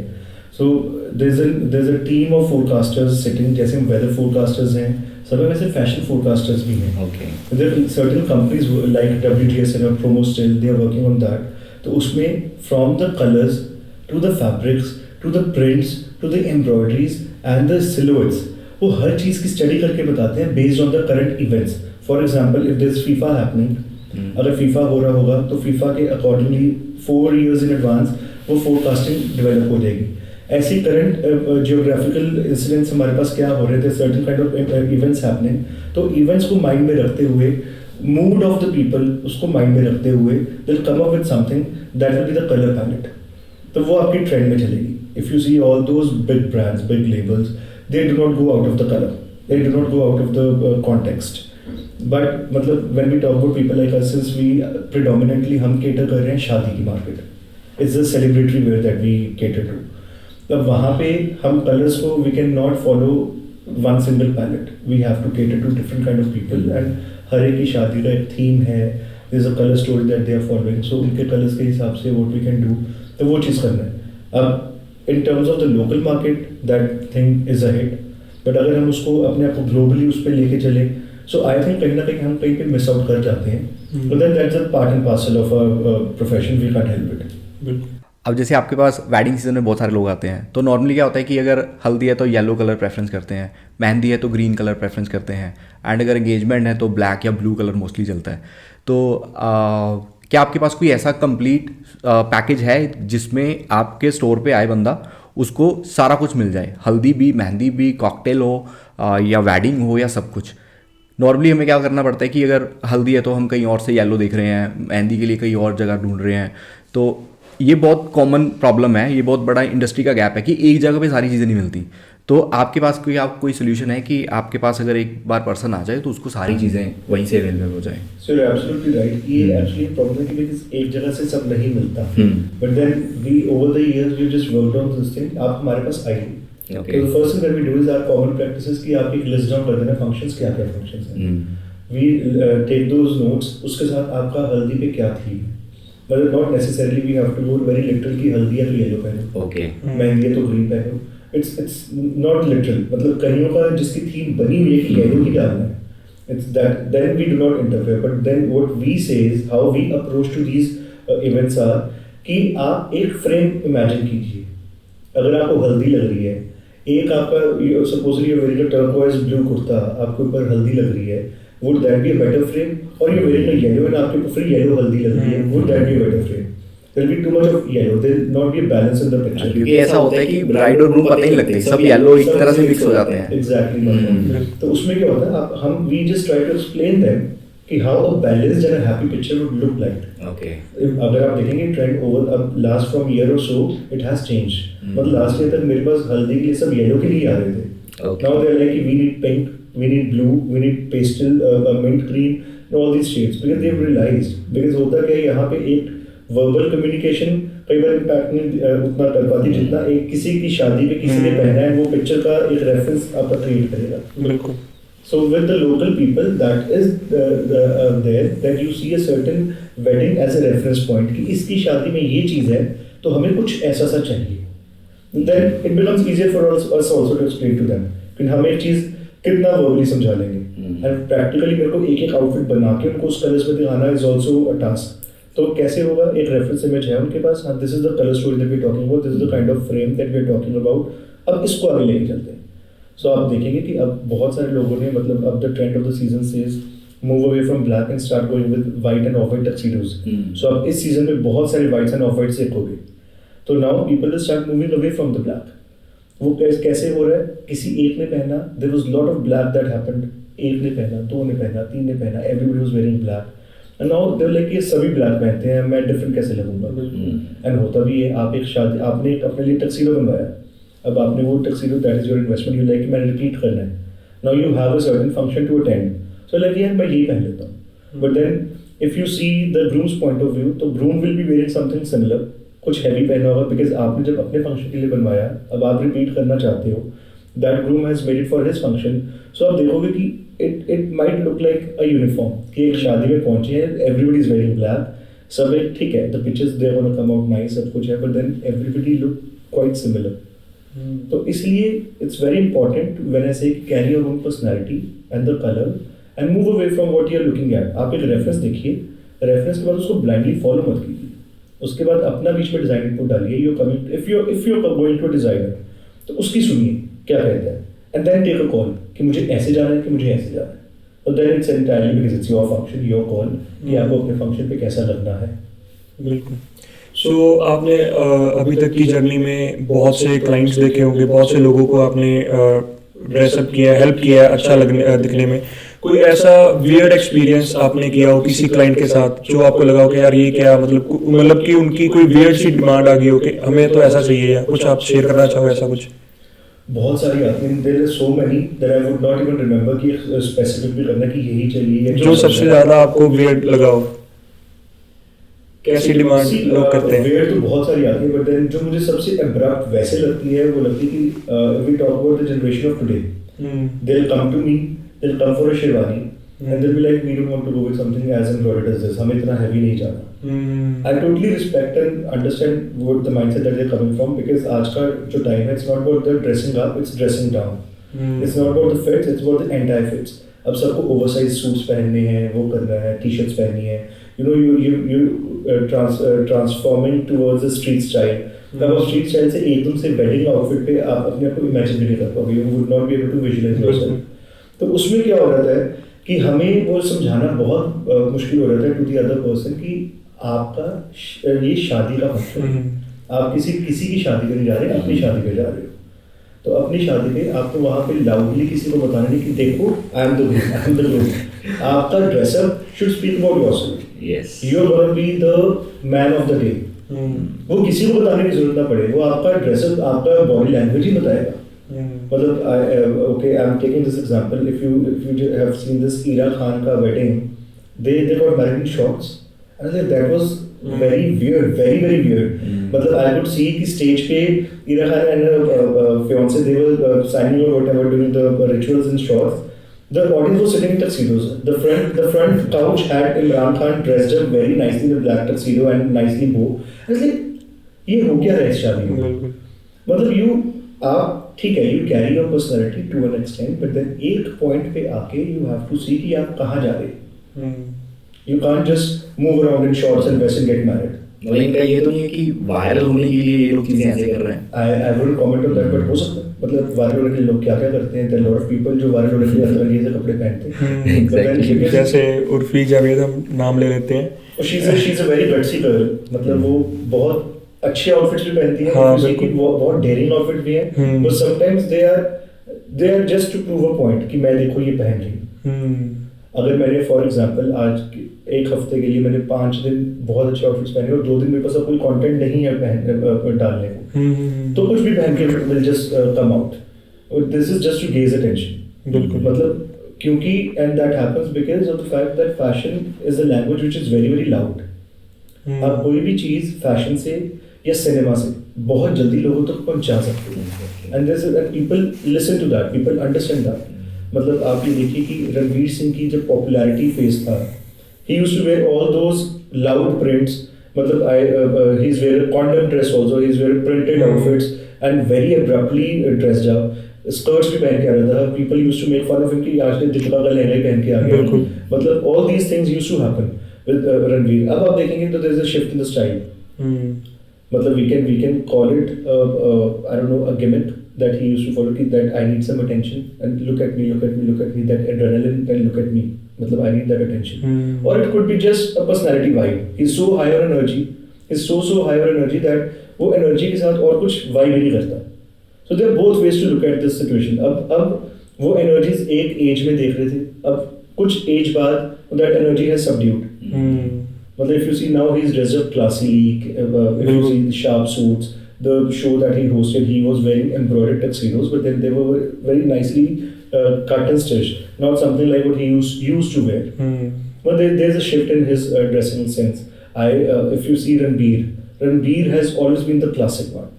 A: So there's a team of forecasters sitting, जैसे हम weather forecasters हैं, सब में वैसे fashion forecasters भी हैं.
D: Okay.
A: There are certain companies like WGS and Promo Still, they are working on that. तो उसमें from the colors to the fabrics to the prints to the embroideries and the silhouettes, वो हर चीज़ की study करके बताते हैं based on the current events. For example, if there's FIFA happening, अगर FIFA हो रहा होगा तो FIFA के accordingly 4 years in advance वो forecasting develop हो जाएगी. ऐसी current geographical incidents हमारे पास क्या हो रहे थे, certain kind of events happening, तो events को mind में रखते हुए, mood of the people उसको mind में रखते हुए, they'll come up with something that will be the color palette. तो वो आपकी trend में चलेगी. If you see all those big brands, big labels, they do not go out of the color. They do not go out of the context. But मतलब when we talk about people like us, since we predominantly हम cater कर रहे हैं शादी की market. It's the celebratory wear that we cater to. तब वहाँ पे हम colors को we cannot follow one single palette. We have to cater to different kind of people and हर एक की शादी का एक theme है. There's a color story that they are following. So उनके colors के हिसाब से what we can do, तो वो चीज़ करना है. अब in terms of the local market, that thing is a hit. But अगर हम उसको अपने आप को globally उस पर लेके चले, so I think कहीं ना कहीं हम कहीं पे miss out कर जाते हैं. But then that's a part and parcel of our profession. We can't help it.
D: अब जैसे आपके पास वेडिंग सीजन में बहुत सारे लोग आते हैं, तो नॉर्मली क्या होता है कि अगर हल्दी है तो येलो कलर प्रेफरेंस करते हैं, मेहंदी है तो ग्रीन कलर प्रेफरेंस करते हैं, एंड अगर एंगेजमेंट है तो ब्लैक या ब्लू कलर मोस्टली चलता है. तो क्या आपके पास कोई ऐसा कंप्लीट पैकेज है जिसमें आपके स्टोर पे आए बंदा उसको सारा कुछ मिल जाए, हल्दी भी, मेहंदी भी, कॉकटेल हो या वेडिंग हो या सब कुछ? नॉर्मली हमें क्या करना पड़ता है कि अगर हल्दी है तो हम कहीं और से येलो देख रहे हैं, मेहंदी के लिए कहीं और जगह ढूंढ रहे हैं. तो ये बहुत कॉमन प्रॉब्लम है, ये बहुत बड़ा इंडस्ट्री का गैप है कि एक जगह पे सारी चीज़ें नहीं मिलती. तो आपके पास कोई सोल्यूशन है कि आपके पास अगर एक बार पर्सन आ जाए तो उसको सारी चीज़ें वहीं से अवेलेबल हो जाए?
A: So you're absolutely right. ये actually प्रॉब्लम है कि because एक जगह से सब नहीं मिलता. But then we over the years we just worked on this thing. आप हमारे पास आइए.
D: Okay.
A: So the first thing that we do is our common practices कि आप एक list down कर देना functions क्या functions हैं. We take those notes. उसके साथ आपका हल्दी पे क्या थी. मतलब not necessarily we have to go very literal कि हल्दी है तो येलो पहनो.
D: Okay.
A: मेहंदी है तो ग्रीन पहनो. It's not literal. मतलब कहीं का जिसकी थीम बनी हुई है कि येलो ही डालना है. It's that then we do not interfere. But then what we say is how we approach to these events are कि आप एक फ्रेम इमेजिन कीजिए. अगर आपको हल्दी लग रही है, एक आपका supposedly you're wearing a turquoise blue kurta, आपके ऊपर हल्दी लग रही है, would that be a better frame? Or you're wearing a yellow and आपके ऊपर येलो हल्दी लग रही है, would that be a better frame? There will be too much of yellow. There will not be a balance in the picture.
D: क्योंकि ऐसा होता है कि ब्राइड और ग्रूम पता ही नहीं लगते, सब येलो एक तरह से मिक्स हो जाते हैं.
A: Exactly. तो उसमें क्या होता है, हम we just try to explain them कि how a balanced and a happy picture would look like.
D: Okay.
A: अगर आप देखेंगे trend over अब last from year or so it has changed. मतलब last year तक मेरे पास हल्दी के लिए सब येलो के लिए आ रहे थे.
D: Okay.
A: Now they're like we need pink, we need blue, we need pastel, mint green, all these shades because they've realized because होता क्या है यहाँ पे एक वर्बल कम्युनिकेशन कई बार इम्पैक्ट नहीं उतना कर पाती जितना एक किसी की शादी पे किसी ने पहना है वो पिक्चर का एक रेफरेंस आपका क्रिएट करेगा.
B: बिल्कुल.
A: So with the local people that is there that you see a certain wedding as a reference point कि इसकी शादी में ये चीज़ है तो हमें कुछ ऐसा सा चाहिए. Then it becomes easier for us also to explain to them कि हम एक चीज़ कितना वर्बली समझा लेंगे. And practically मेरे को एक आउटफिट बना के उनको उस कलर्स में दिखाना is also a task. तो कैसे होगा, एक रेफरेंस इमेज है उनके पास, हाँ this is the colour story that we are talking about, this is the kind of frame that we are talking about. अब इसको आगे लेके चलते हैं. सो आप देखेंगे कि अब बहुत सारे लोगों ने मतलब अब the trend of the season says move away from black and start going with white and off white tuxedos. So अब इस सीजन में बहुत सारे वाइट्स एंड ऑफ वाइट्स एक हो गए. तो now people will start moving away from the black. वो कैसे हो रहा है, किसी एक ने पहना, there was lot of black that happened. एक ने पहना, दो ने पहना, तीन ने पहना, everybody was wearing black. And now they like ये सभी ब्लैक पहनते हैं, मैं डिफरेंट कैसे लगूंगा. एंड होता भी है, आप एक शादी आपने अपने लिए टक्सीडो बनवाया, अब आपने वो tuxedo that is your investment, you like मैंने रिपीट करना है. Now you have a certain function to attend, so like यार मैं यही पहन लेता हूँ. But then if you see the groom's point of view, तो groom will be wearing something similar, कुछ हैवी पहना होगा बिकॉज आपने जब अपने फंक्शन के लिए बनवाया, अब आप रिपीट करना चाहते हो. That groom has made it for his function. So आप देखोगे कि it might look like a uniform कि एक शादी में पहुंचे हैं, everybody is wearing black, सब एक ठीक है, the pictures they are going to come out nice, सब कुछ है, but then everybody look quite similar. तो इसलिए it's very important when I say carry your own personality and the colour and move away from what you are looking at. आप एक reference देखिए, reference के बाद उसको ब्लाइंडली फॉलो मत कीजिए, उसके बाद अपना बीच में डिजाइन इनपुट डालिए। You coming if you going to designer तो उसकी सुनिए क्या कहता है, and then take a call कि मुझे ऐसे जाना है कि मुझे ऐसे जाना है। तो then it's entirely because it's your function, your call कि आपको अपने फंक्शन पे कैसा लगना है।
B: बिल्कुल। सो आपने अभी तक की जर्नी में बहुत से क्लाइंट्स देखे होंगे, बहुत से लोगों को आपने ड्रेसअप किया, हेल्प किया अच्छा लगने दिखने में। कोई ऐसा वियर्ड एक्सपीरियंस आपने किया हो किसी क्लाइंट के साथ जो आपको लगा हो कि यार ये क्या, मतलब कि उनकी कोई वियर्ड सी डिमांड आ गई हो कि हमें तो ऐसा चाहिए, या कुछ आप शेयर करना चाहो ऐसा कुछ?
A: बहुत सारी आती हैं, there are so many that I would not even remember कि स्पेसिफिक भी करना कि यही चाहिए।
B: जो सबसे ज्यादा आपको वियर्ड लगा हो, कैसी डिमांड लोग करते हैं?
A: वेयर तो बहुत सारी आती है, बट देन जो मुझे सबसे अब्रप्ट वैसे लगती है वो लगती है कि if we talk about the generation of today, they will come to me, they will come for a sherwani and they will be like we don't want to go with something as embroidered as this, हमें इतना heavy नहीं जाना। I totally respect and understand what the mindset that they are coming from, because आज का जो time है it's not about the dressing up, it's dressing down. It's not about the fits, it's about the entire fits. अब सबको oversize suits पहनने हैं, वो करना है, टी-शर्ट्स पहननी है, you know you transforming towards a street style। तब आप street style से एकदम से wedding outfit पे आप अपने आप को imagine भी नहीं कर पाओगे, you would not be able to visualize yourself। तो उसमें क्या हो जाता है कि हमें वो समझाना बहुत मुश्किल हो जाता है to the other person कि आपका ये शादी का फंक्शन है, आप किसी की शादी पे नहीं जा रहे, अपनी शादी पे जा रहे हो। तो अपनी शादी पे आपको वहाँ पे लाउडली किसी को बताना नहीं कि देखो आई एम द ग्रूम। आपका dress up should speak about yourself. Yes, you are gonna be the man of the day. वो किसी को बताने की जरूरत ना पड़े, वो आपका ड्रेसअप, आपका बॉडी लैंग्वेज ही बताएगा। मतलब okay, I am taking this example, if you have seen this Ira Khan का wedding, they got married in shorts and that was very weird, very weird। मतलब I could see कि stage पे Ira Khan and fiance they were signing or whatever during the rituals in shorts। The audience was sitting in tuxedos। The front couch had Imran Khan dressed up very nicely in a black tuxedo and nicely bow। I was like, ये हो क्या रहा है इस शादी में? मतलब आप ठीक है, you carry your personality to an extent, but then एक point पे आके you have to see कि आप कहाँ जा रहे हैं। You can't just move around in shorts and vest and get married।
C: लेकिन क्या ये तो नहीं है कि वायरल होने के लिए ये लोग चीजें ऐसे कर रहे हैं?
A: I wouldn't comment on that, but हो सकता है। मतलब वायरल होने के लिए लोग क्या क्या करते हैं, there are a lot of people जो वायरल होने के लिए अलग अलग कपड़े पहनते हैं।
B: जैसे उर्फी जावेद हम नाम ले लेते हैं,
A: she's a very gutsy girl। मतलब वो बहुत अच्छे आउटफिट्स भी पहनती है, वो बहुत डेयरिंग आउटफिट भी है, but sometimes they are just to prove a point कि मैं देखो ये पहन रही हूँ। अगर मैंने फॉर एग्जांपल आज एक हफ्ते के लिए मैंने 5 दिन बहुत अच्छे आउटफिट्स पहने और 2 दिन मेरे पास कोई कंटेंट नहीं है डालने को, तो कुछ भी पहन के will just come out. This is just to gauge attention.
B: बिल्कुल,
A: मतलब क्योंकि and that happens because of the fact that fashion is a language which is very loud. आप कोई भी चीज फैशन से या सिनेमा से बहुत जल्दी लोगों तक पहुंचा सकते हैं, and people listen to that, people understand that. मतलब आप ये देखिए कि रणवीर सिंह की जब पॉपुलैरिटी फेज था, he used to wear all those loud prints। मतलब he's wearing condom dress also, he's wearing printed outfits and very abruptly dressed up। skirts भी पहन के आ रहा था, people used to make fun of him कि आज ने दीपिका का लहंगा ही पहन के आ गया। मतलब all these things used to happen with Ranveer. अब आप देखेंगे तो there is a shift in the style। मतलब we can call it I don't know, a gimmick that he used to follow, that I need some attention and look at me, that adrenaline and look at me, मतलब I need that attention। or it could be just a personality vibe। he's so high on energy, he's so high on energy that वो energy के साथ और कुछ vibe ही नहीं करता। so there are both ways to look at this situation। अब वो energies एक age में देख रहे थे, अब कुछ age बाद that energy has subdued। मतलब if you see now he's dressed up classily, if you see the sharp suits, the show that he hosted, he was wearing embroidered tuxedos, but then they were very nicely cut and stitched, not something like what he used to wear। But there's a shift in his dressing sense। If you see Ranbir has always been the classic one।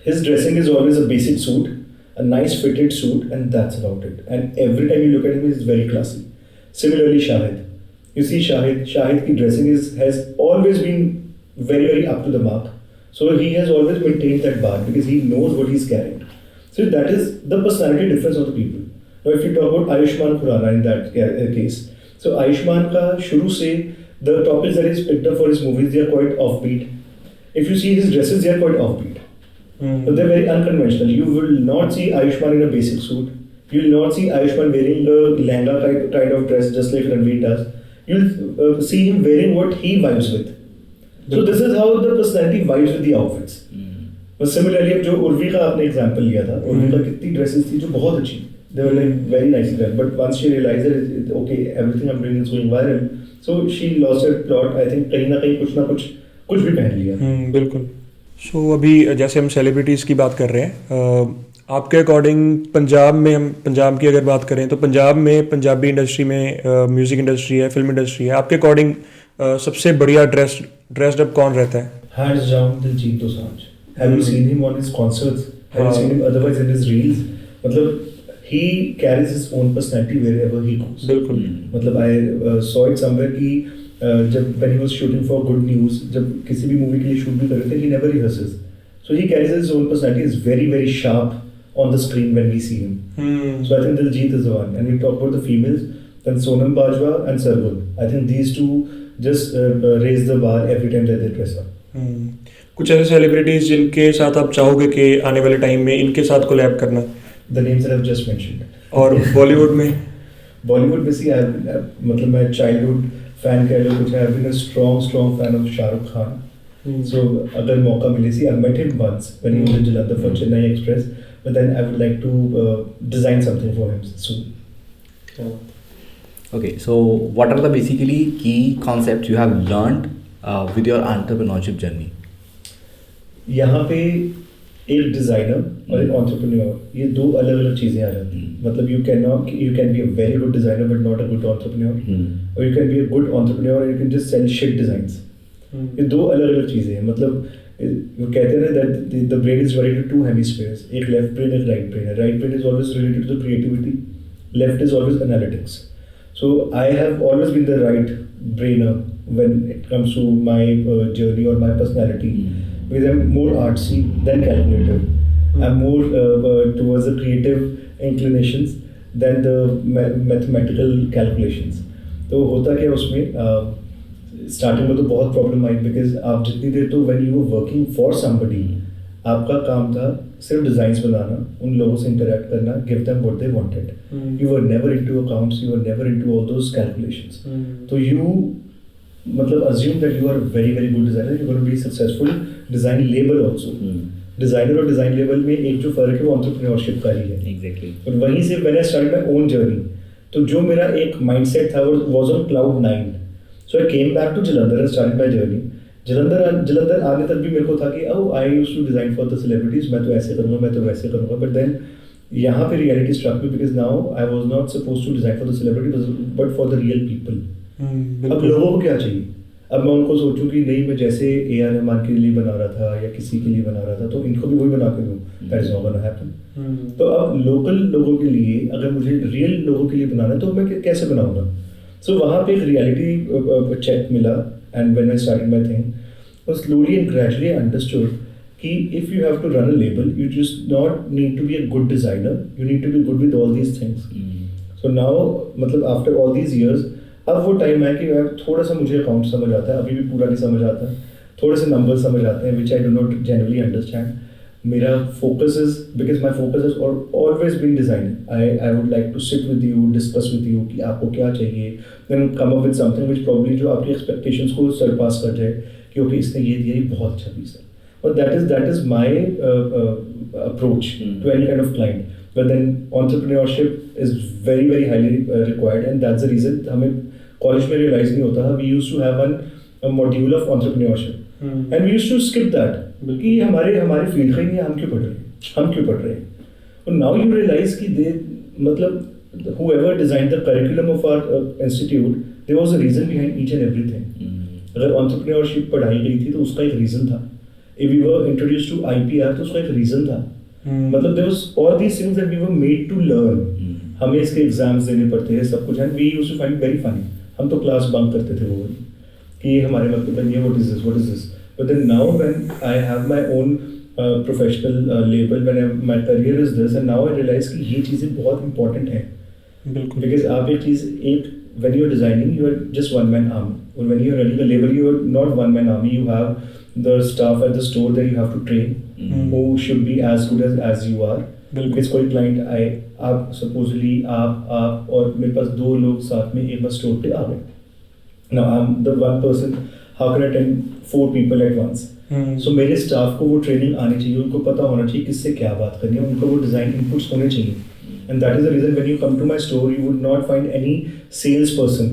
A: His dressing is always a basic suit, a nice fitted suit, and that's about it। And every time you look at him, he's very classy। Similarly, Shahid, you see Shahid की dressing has always been very up to the mark। So he has always maintained that bar because he knows what he's carrying. So that is the personality difference of the people. Now if you talk about Ayushmann Khurrana in that case, so Ayushmann ka shuru se the topics that he's picked up for his movies, they are quite offbeat. If you see his dresses, they are quite offbeat. So they're very unconventional. You will not see Ayushmann in a basic suit. You will not see Ayushmann wearing a lehenga kind of dress just like Ranveer does. You'll see him wearing what he vibes with. So this is how the personality vibes with the outfits. But similarly, अब जो उर्वी का आपने example लिया था, उर्वी का कितनी dresses थी जो बहुत अच्छी. They were like very nicely done. But once she realized that okay, everything I'm doing is going viral, so she lost her plot. I think कहीं ना कहीं कुछ भी पहन लिया.
B: बिल्कुल. So अभी जैसे हम सेलिब्रिटीज़ की बात कर रहे हैं, आपके अकॉर्डिंग पंजाब में, हम पंजाब की अगर बात करें तो पंजाब में पंजाबी इंडस्ट्री में म्यूज़िक इंडस्ट्री है, फिल्म इंडस्ट्री है, आपके अकॉर्डिंग सबसे बढ़िया ड्रेस्ड अप कौन रहता है?
A: Hands down Diljit Dosanjh. Have you seen him on his concerts? Have you seen him otherwise in his reels? मतलब he carries his own personality wherever he goes.
B: बिल्कुल.
A: मतलब I saw it somewhere कि जब when he was shooting for Good News, जब किसी भी movie के लिए शूट भी कर रहे थे, he never rehearses. So he carries his own personality. He's very very sharp on the screen when we see him. So I think Diljit is the one. And we talk about the females, then Sonam Bajwa and Sargun. I think these two just raise the bar every time that they dress up.
B: कुछ ऐसे celebrities जिनके साथ आप चाहोगे कि आने वाले time में इनके साथ कोलैब करना?
A: The names that I've just mentioned.
B: और बॉलीवुड में?
A: बॉलीवुड में सी मतलब मैं चाइल्डहुड फैन कह लो कुछ, I've been a strong fan of Shahrukh Khan. So अगर मौका मिले सी, I met him once when he was in Jalandhar for Chennai Express, but then I would like to design something for him soon.
D: Okay, so what are the basically key concepts you have learned with your entrepreneurship journey?
A: यहाँ पे एक designer और एक entrepreneur, ये दो अलग अलग चीज़ें आ जाती हैं. मतलब you can be a very good designer but not a good entrepreneur, और you can be a good entrepreneur and you can just sell shit designs. ये दो अलग अलग चीज़ें हैं. मतलब वो कहते हैं ना that the brain is divided to two hemispheres, एक लेफ्ट ब्रेन एक राइट ब्रेन है. Right brain is always related to the creativity, left is always analytics. So I have always been the right brainer when it comes to my journey or my personality, because I'm more artsy than calculative. I'm more towards the creative inclinations than the mathematical calculations. तो होता क्या उसमें starting में तो बहुत problem I, because आप जितनी देर तो when you were working for somebody, आपका काम था सिर्फ डिजाइन्स बनाना, उन लोगों से इंटरेक्ट करना, give them what they wanted. You were never into accounts, you were never into all those calculations. तो यू मतलब assume that you are very very good designer, you gonna be successful design label also. Designer और design label में एक जो फर्क है वो entrepreneurship का ही है.
D: एग्जैक्टली.
A: और वहीं से when I started my own journey, तो जो मेरा एक माइंडसेट था वो was on cloud 9. So I came back to Jalandhar and started my journey. Jalandhar आने तक भी मेरे को था कि I used to design for the celebrities, मैं तो ऐसे करूँगा, मैं तो वैसे करूँगा. बट देन यहाँ पे reality struck me, because now I was not supposed to design for the celebrity but for the real people. अब लोगों को क्या चाहिए? अब मैं उनको सोचूं कि नहीं, मैं जैसे AR रहमान के लिए बना रहा था या किसी के लिए बना रहा था तो इनको भी वही बना के दूँ. That is not gonna happen. तो अब लोकल लोगों के लिए अगर मुझे रियल लोगों के लिए बनाना है तो मैं कैसे बनाऊंगा? सो वहाँ पे एक रियलिटी चेक मिला. And when I started my thing, I slowly and gradually understood that if you have to run a label, you just not need to be a good designer. You need to be good with all these things. So now, मतलब after all these years, अब वो time है कि थोड़ा सा मुझे account समझ आता है, अभी भी पूरा नहीं समझ आता. थोड़े से नंबर समझ आते हैं, which I do not generally understand. मेरा focus is, because my focus has always been design. I would like to sit with you, discuss with you कि आपको क्या चाहिए, then come up with something which probably जो आपकी expectations को surpass कर जाए कि okay इसने ये दिया, ये बहुत अच्छा पीस है. But that is my approach to any kind of client. But then entrepreneurship is very very highly required, and that's the reason हमें college में realize नहीं होता. We used to have a module of entrepreneurship. And we used to skip that. कि हमारे field का ही नहीं है, हम क्यों पढ़ रहे हैं. और नाउ यू रियलाइज कि दे मतलब whoever designed the curriculum of our institute, there was a reason behind each and everything. अगर entrepreneurship पढ़ाई गई थी तो उसका एक रीजन था. If we were introduced to IPR तो उसका एक रीजन था. मतलब there was all these things that we were made to learn. हमें इसके एग्जाम्स देने पड़ते हैं, सब कुछ. And we used to find very funny. हम तो क्लास बंक करते थे वो कि हमारे मतलब ये what is this? But then now when I have my own professional label, when my career is this, and now I realize कि ये चीज़ें बहुत important हैं.
B: बिल्कुल.
A: Because आप एक चीज़ when you are designing, you are just one man army. Or when you are running a label, you are not one man army. You have the staff at the store that you have to train, who should be as good as you are. Because कोई client आए, आप supposedly आप और मेरे पास 2 लोग साथ में एक बार store पे आ गए. Now I'm the one person. How can I attend 4 people at once? So मेरे staff को वो training आनी चाहिए, उनको पता होना चाहिए किससे क्या बात करनी है, उनको वो design inputs होने चाहिए. And that is the reason when you come to my store, you would not find any salesperson.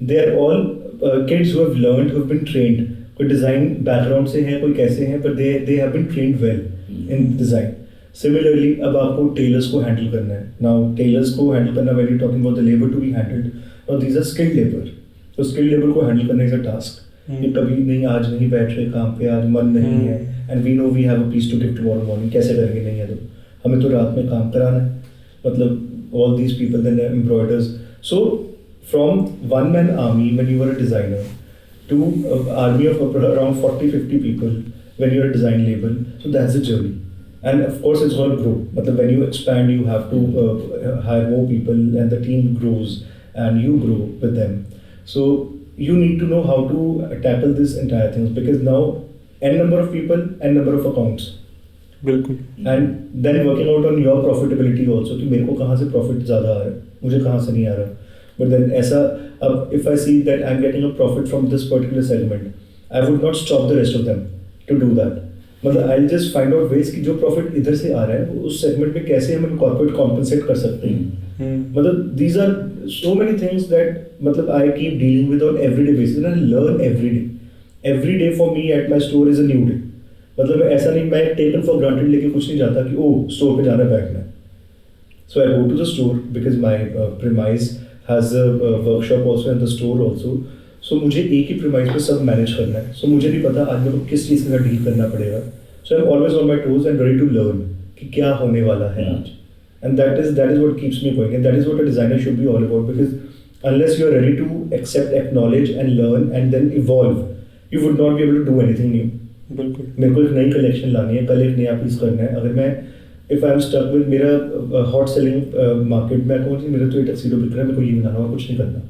A: They are all kids who have learned, who have been trained. कोई design background से हैं, कोई कैसे हैं, but they have been trained well in design. Similarly, अब आपको tailors को handle करना है. Now tailors को handle करना, when you're talking about the labor to be handled, now these are skilled labor. तो skilled labor को handle करना is a task. ये कभी नहीं, आज नहीं बैठ रहे काम पे, आज मन नहीं है, and we know we have a piece to give tomorrow morning. कैसे करेंगे? नहीं है तो हमें तो रात में काम कराना है. मतलब all these people, then embroiders. So from one man army when you were a designer to an army of around 40-50 people when you're a design label, so that's the journey. And of course it's going to grow. Matlab when you expand, you have to hire more people, and the team grows and you grow with them. So you need to know how to tackle this entire thing, because now n number of people, n number of accounts.
B: बिल्कुल.
A: And then working out on your profitability also, कि मेरे को कहाँ से profit ज़्यादा आ रहा है, मुझे कहाँ से नहीं आ रहा. But then ऐसा, अब if I see that I'm getting a profit from this particular segment, I would not stop the rest of them to do that. मतलब I'll just find out ways कि जो profit इधर से आ रहा है, उस segment में कैसे हम corporate compensate कर सकते हैं. मतलब these are so many things that मतलब I keep dealing with on everyday basis, and I learn every day. Every day for me at my store is a new day. मतलब ऐसा नहीं, मैं taken for granted लेके कुछ नहीं जाता कि ओह स्टोर पे जाना बैठना है. So I go to the store because my premise has a workshop also and the store also. So मुझे एक ही प्रीमाइस पे सब मैनेज करना है. सो मुझे नहीं पता आज मेरे को किस चीज़ के साथ डील करना पड़ेगा. So I am always on my toes and ready to learn कि क्या होने वाला है आज. And that is what keeps me going, and that is what a designer should be all about. Because unless you are ready to accept, acknowledge and learn and then evolve, you would not be able to do anything new.
B: बिल्कुल.
A: मेरे को एक नई collection लानी है, कल एक नया पीस करना है. अगर मैं if I am stuck with मेरा हॉट सेलिंग मार्केट में कहूँ मेरा तो ये टक्सीडो बिक रहा है, मेरे को ये बनाना है, कुछ नहीं करना.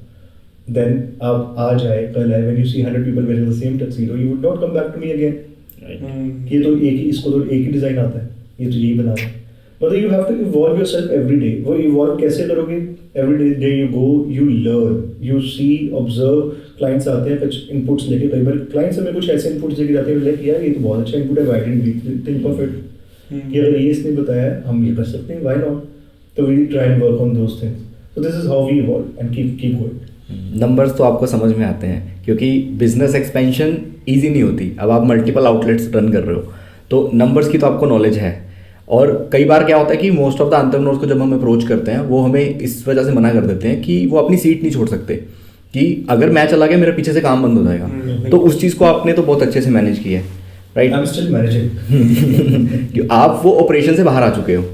A: देन आप आज आए, कल आए, when you see 100 people wearing the same tuxedo, you would not come back to me again. ये तो एक ही, इसको तो एक ही डिज़ाइन आता है, ये तो यही बनाना है. मतलब you have to evolve yourself every day. वो इवॉल्व कैसे करोगे? Every day you go, you learn, you see, observe. Clients आते हैं कुछ इनपुट्स लेके, कई बार क्लाइंट्स हमें कुछ ऐसे इनपुट्स लेके जाते हैं लाइक यार ये तो बहुत अच्छा इनपुट है, why didn't we think of it, कि अगर ये इसने बताया हम ये कर सकते हैं, व्हाई नॉट. तो we try and work on those things. So this is how we evolve and keep going.
D: Numbers तो आपको समझ में आते हैं क्योंकि बिजनेस एक्सपेंशन ईजी नहीं होती. अब आप मल्टीपल आउटलेट्स रन कर रहे हो तो नंबर्स की तो आपको नॉलेज है. और कई बार क्या होता है कि मोस्ट ऑफ द एंटरप्रेन्योर्स को जब हम अप्रोच करते हैं वो हमें इस वजह से मना कर देते हैं कि वो अपनी सीट नहीं छोड़ सकते, कि अगर मैं चला गया मेरे पीछे से काम बंद हो जाएगा. तो उस चीज़ को आपने तो बहुत अच्छे से मैनेज किया है, right?
A: I am still managing.
D: आप वो ऑपरेशन से बाहर आ चुके हो.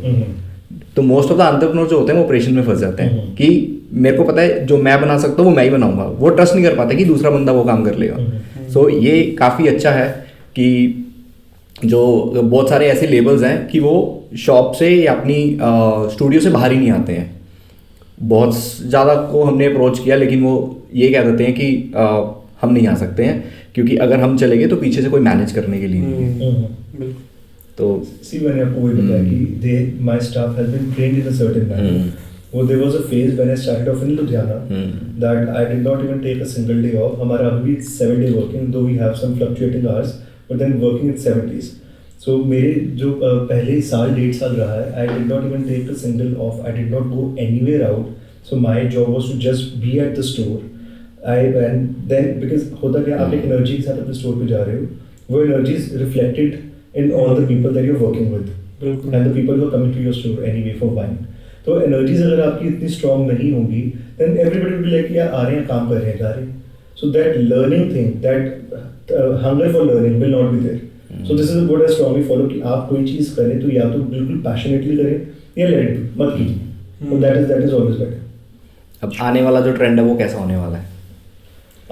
D: तो मोस्ट ऑफ द एंटरप्रेन्योर्स जो होते हैं वो ऑपरेशन में फंस जाते हैं कि मेरे को पता है जो मैं बना सकता हूँ वो मैं ही बनाऊंगा. वो ट्रस्ट नहीं कर पाते कि दूसरा बंदा वो काम कर लेगा. सो ये काफ़ी अच्छा है कि जो बहुत सारे ऐसे लेबल्स हैं कि वो शॉप से या अपनी स्टूडियो से बाहर ही नहीं आते हैं. बहुत ज़्यादा को हमने अप्रोच किया लेकिन वो ये कह देते हैं कि हम नहीं आ सकते हैं क्योंकि अगर हम चले गए तो पीछे से कोई मैनेज करने के लिए नहीं. तो
A: सी मैंने आपको वही बताया कि my staff has been trained in a certain manner. वो there was a phase when I started off in Ludhiana that I did not even take a single day off. हमारा अभी 7 day working, though we have some fluctuating hours, but then working at 7 days. So मेरे जो पहले साल 1.5 साल रहा है, I did not even take a single off. I did not go anywhere out. So my job was to just be at the store. And then because होता क्या, आप एक एनर्जी के साथ अपने स्टोर पे जा रहे हो, वो energy is reflected in all the people that you're working with and the people who are coming to your store anyway for buying. तो एनर्जीज अगर आपकी इतनी स्ट्रॉन्ग नहीं होंगी, then everybody will be like यार आ रहे हैं, काम कर रहे हैं, जा रहे हैं. So that learning thing, that hunger for learning will not be there. So this is what I strongly follow कि आप कोई चीज़ करें तो या तो बिल्कुल पैशनेटली करें या let it be, मत कीजिए. So that is always better.
D: अब आने वाला जो ट्रेंड है वो कैसा होने वाला है?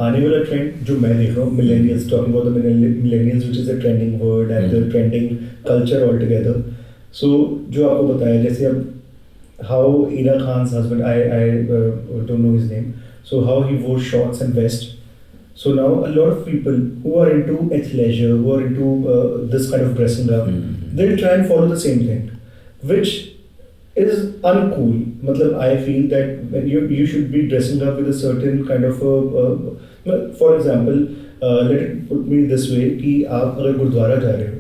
A: आने वाला ट्रेंड जो मैं देख रहा हूँ, millennials, talking about the millennials which is a trending word and the trending culture all together. So जो आपको बताया, जैसे अब how Ira Khan's husband, I don't know his name, so how he wore shorts and vest. So now a lot of people who are into athleisure, who are into this kind of dressing up, they'll try and follow the same thing, which is uncool. Matlab, I feel that when you should be dressing up with a certain kind of for example, let it put me this way कि आप अगर गुरुद्वारा जा रहे हो,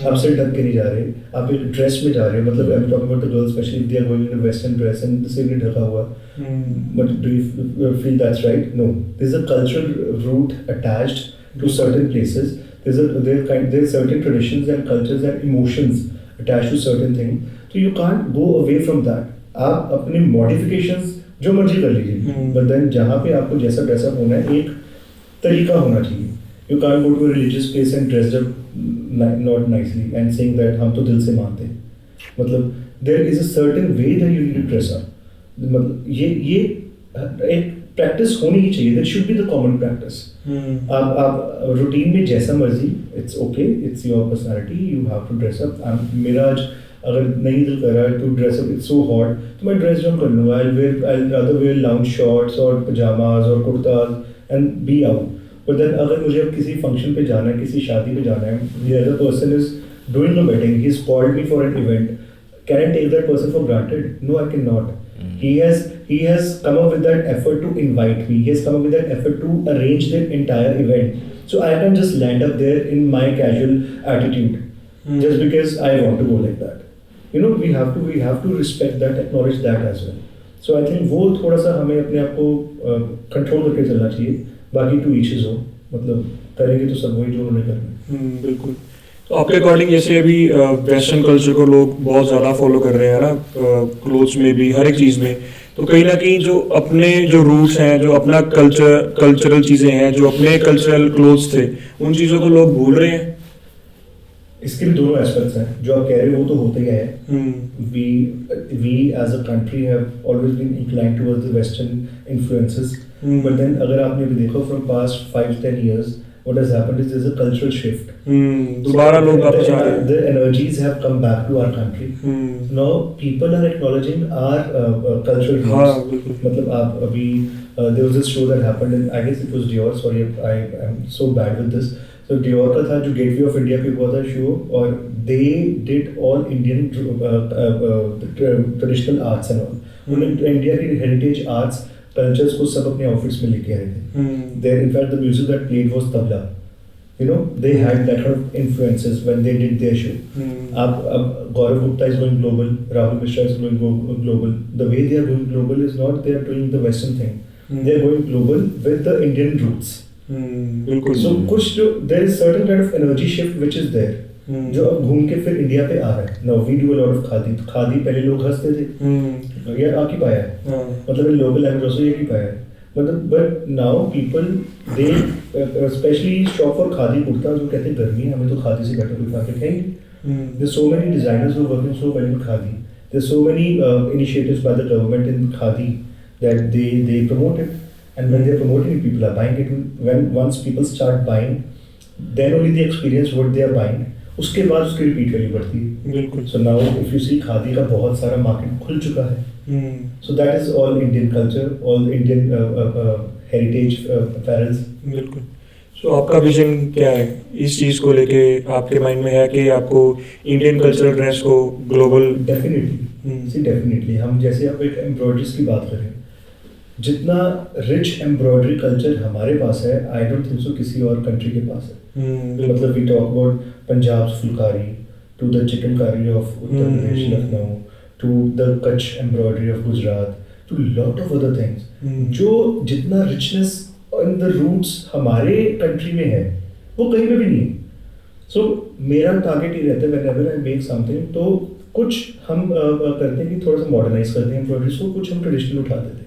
A: आप सिर ढक के नहीं जा रहे, आप एक ड्रेस में जा रहे हो, मतलब I am talking about the girls specially, they are going in a western dress and सिर नहीं ढका हुआ. But do you feel that's right? No. There's a cultural root attached to certain places. There's certain traditions and cultures and emotions attached to certain things. So you can't go away from that. आप अपने modifications जो मर्जी कर लीजिए, but then जहाँ पे आपको जैसा ड्रेसअप होना है, एक तरीका होना चाहिए. You can't go to a religious place and dress up not nicely and saying that हम तो दिल से मानते हैं. मतलब there is a certain way that you need to dress up. मतलब ये एक प्रैक्टिस होनी ही चाहिए. That should be the common practice. आप रूटीन में जैसा मर्जी, it's okay, it's your personality, you have to dress up. मेरा आज अगर नहीं दिल कर रहा है to dress up, it's so hot, तो मैं ड्रेस डाउन कर लूँगा. I'll rather wear lounge shorts और pajamas और kurtas and be out. But then अगर मुझे अब किसी फंक्शन पे जाना है, किसी शादी पे जाना है, the other person is doing a wedding, he's called me for an event, can I take that person for granted? No, I cannot. He has come up with that effort to invite me. He has come up with that effort to arrange the entire event. So I can just land up there in my casual attitude just because I want to go like that. You know, we have to respect that, acknowledge that as well. So I think वो थोड़ा सा हमें अपने आप को control करके चलना चाहिए. बाकी टू ईच हिज ओन, मतलब करेंगे तो सब वही जो उन्होंने करना.
B: बिल्कुल. तो आपके अकॉर्डिंग जैसे अभी वेस्टर्न कल्चर को लोग बहुत ज़्यादा फॉलो कर रहे हैं ना, क्लोथ्स में भी, हर एक चीज़ में, तो कहीं ना कहीं जो अपने जो रूट्स हैं, जो अपना कल्चरल चीज़ें हैं, जो अपने कल्चरल क्लोथ्स थे, उन चीज़ों को लोग भूल रहे हैं.
A: इसके भी दोनों एस्पेक्ट्स हैं. जो आप कह रहे हो वो तो होते ही है. We as a country have always been inclined towards the western influences. But then अगर आपने भी देखो from past 5-10 years, what has happened is there's a cultural shift.
B: दोबारा लोग वापस आ रहे हैं.
A: The energies have come back to our country. Now people are acknowledging our cultural roots. मतलब आप अभी there was this show that happened in, I guess it was Dior. Sorry, I am so bad with this. So Dior का था जो gateway of India पे हुआ था show, और they did all Indian traditional arts and all. उन्होंने India की heritage arts cultures को सब अपने ऑफिस में लेके आए थे. There in fact the music that played was tabla. You know, they had that kind of influences when they did their show. अब Gaurav Gupta is going global, Rahul Mishra is going global. The way they are going global is not they are doing the western thing. They are going global with the Indian roots. So कुछ जो there is certain kind of energy shift which is there, जो अब घूम के फिर India पे आ रहा है. Now we do a lot of khadi. Khadi पहले लोग हंसते थे, ये आ की पाया है, मतलब लोकल लैंग्वेज से ये की पाया है, मतलब but now people they especially shop for khadi kurta, जो कहते हैं गर्मी है हमें तो खादी से बेटर कोई फैब्रिक है ही. There's so many designers who are working so well in khadi. There's so many initiatives by the government in khadi that they promote it. And when they're promoting it, people are buying it. When once people start buying, then only they experience what they are buying. उसके बाद उसकी repeat value बढ़ती है. बिल्कुल. So now if you see khadi का बहुत सारा market खुल चुका है. So that is all Indian culture, all Indian heritage apparels.
B: बिल्कुल. So आपका विजन क्या है इस चीज़ को लेके? आपके माइंड में है कि आपको इंडियन कल्चरल ड्रेस को ग्लोबल?
A: डेफिनेटली हम जैसे आप एक एम्ब्रॉयडरीज की बात करें, जितना रिच एम्ब्रॉयडरी कल्चर हमारे पास है, आई डोंट थिंक सो किसी और कंट्री के पास है. मतलब we talk about Punjab phulkari to the chikankari of Uttar Pradesh Lucknow to the Kutch embroidery of Gujarat to lot of other things. जो जितना रिचनेस इन द रूट्स हमारे कंट्री में है वो कहीं पे भी नहीं है. सो मेरा टारगेट ये रहता है व्हेनेवर आई मेक समथिंग, तो कुछ हम करते हैं कि थोड़ा सा मॉडर्नाइज करते हैं एम्ब्रॉयडरी को, कुछ हम ट्रेडिशनल उठा देते हैं.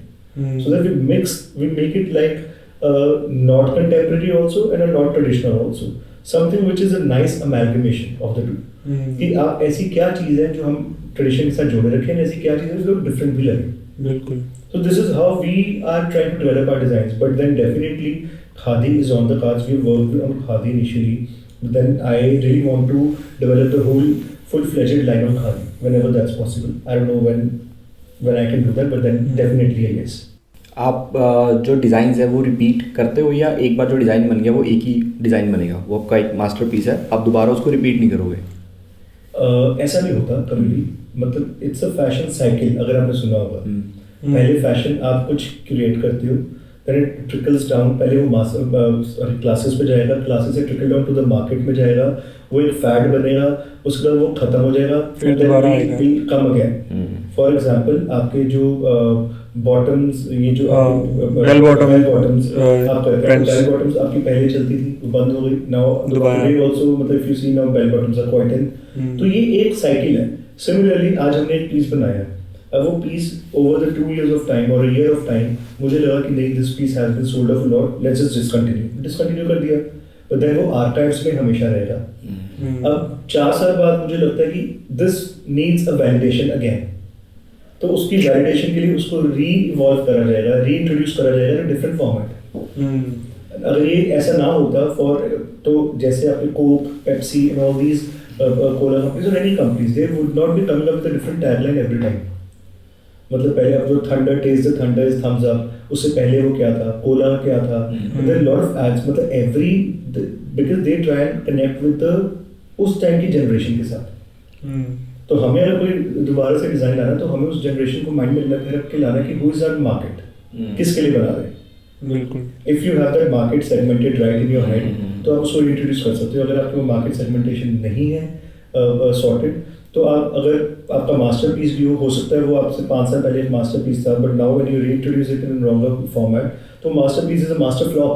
A: So that we make it like not contemporary also and a not traditional also. Something which is a nice amalgamation of the two. कि आप ऐसी क्या चीज़ है जो हम ट्रेडिशन के साथ जोड़े रखें, ऐसी क्या चीज़ है जो डिफरेंट भी लगे.
B: बिल्कुल.
A: So this is how we are trying to develop our designs. But then definitely Khadi is on the cards. We worked on Khadi initially, but then I really want to develop the whole full-fledged line of Khadi whenever that's possible. I don't know when I can do that, but then definitely I guess.
D: आप जो design है वो repeat करते हो, या एक बार जो design बन गया वो एक ही डिज़ाइन बनेगा, वो आपका एक मास्टरपीस है, आप दोबारा उसको रिपीट नहीं करोगे?
A: ऐसा नहीं होता कभी भी, मतलब इट्स अ फैशन साइकिल, अगर आपने सुना होगा। पहले फैशन आप कुछ क्रिएट करते हो, देन इट ट्रिकल्स डाउन, पहले वो क्लासेस पे जाएगा, क्लासेस से trickle down to the market में जाएगा, वो एक फैड बनेगा, उसके बाद वो खत्म हो जाएगा, फिर दोबारा कम अगेन। फॉर एग्जांपल आपके जो बॉटम्स, ये जो
B: बेल
A: बॉटम्स आपकी पहले चलती थी, वो बंद हो गई, नाउ आल्सो, मतलब if you see now bell bottoms are quite in. तो ये एक साइकिल है। सिमिलरली आज हमने एक पीस बनाया, अब वो peace over the 2 years of time और a year of time मुझे लगा कि नहीं, this piece has been sold of a lot, let's just discontinue कर दिया, बट देन वो आर्काइव्स में हमेशा रहेगा। अब 4 साल बाद मुझे लगता है कि this needs a validation again, तो उसकी वैलिडेशन के लिए उसको री-इवॉल्व करा जाएगा, री-इंट्रोड्यूस करा जाएगा इन डिफरेंट फॉर्मेट। अगर ये ऐसा ना होता तो जैसे आपके Coke, Pepsi and all these cola companies और any companies, they would not be coming up with a different tagline every time. मतलब पहले अब जो thunder, taste the thunder is Thums Up, उससे पहले वो क्या था, कोला क्या था, there are lot of ads, मतलब every, because they try and connect with उस टाइम की जनरेशन के साथ। तो हमें अगर कोई दोबारा से डिजाइन लाना, तो हमें उस जनरेशन को माइंड में रख के लाना कि हु इज आवर मार्केट, किसके लिए बना रहे हैं।
B: बिल्कुल,
A: if you have that market segmented right in your head, तो आप उसको इंट्रोड्यूस कर सकते हो। अगर आपके वो मार्केट सेगमेंटेशन नहीं है सॉर्टेड, तो आप, अगर आपका मास्टरपीस भी हो सकता है वो आपसे 5 साल पहले एक मास्टरपीस था, but now when you reintroduce it in wronger format, तो masterpiece is a master flop.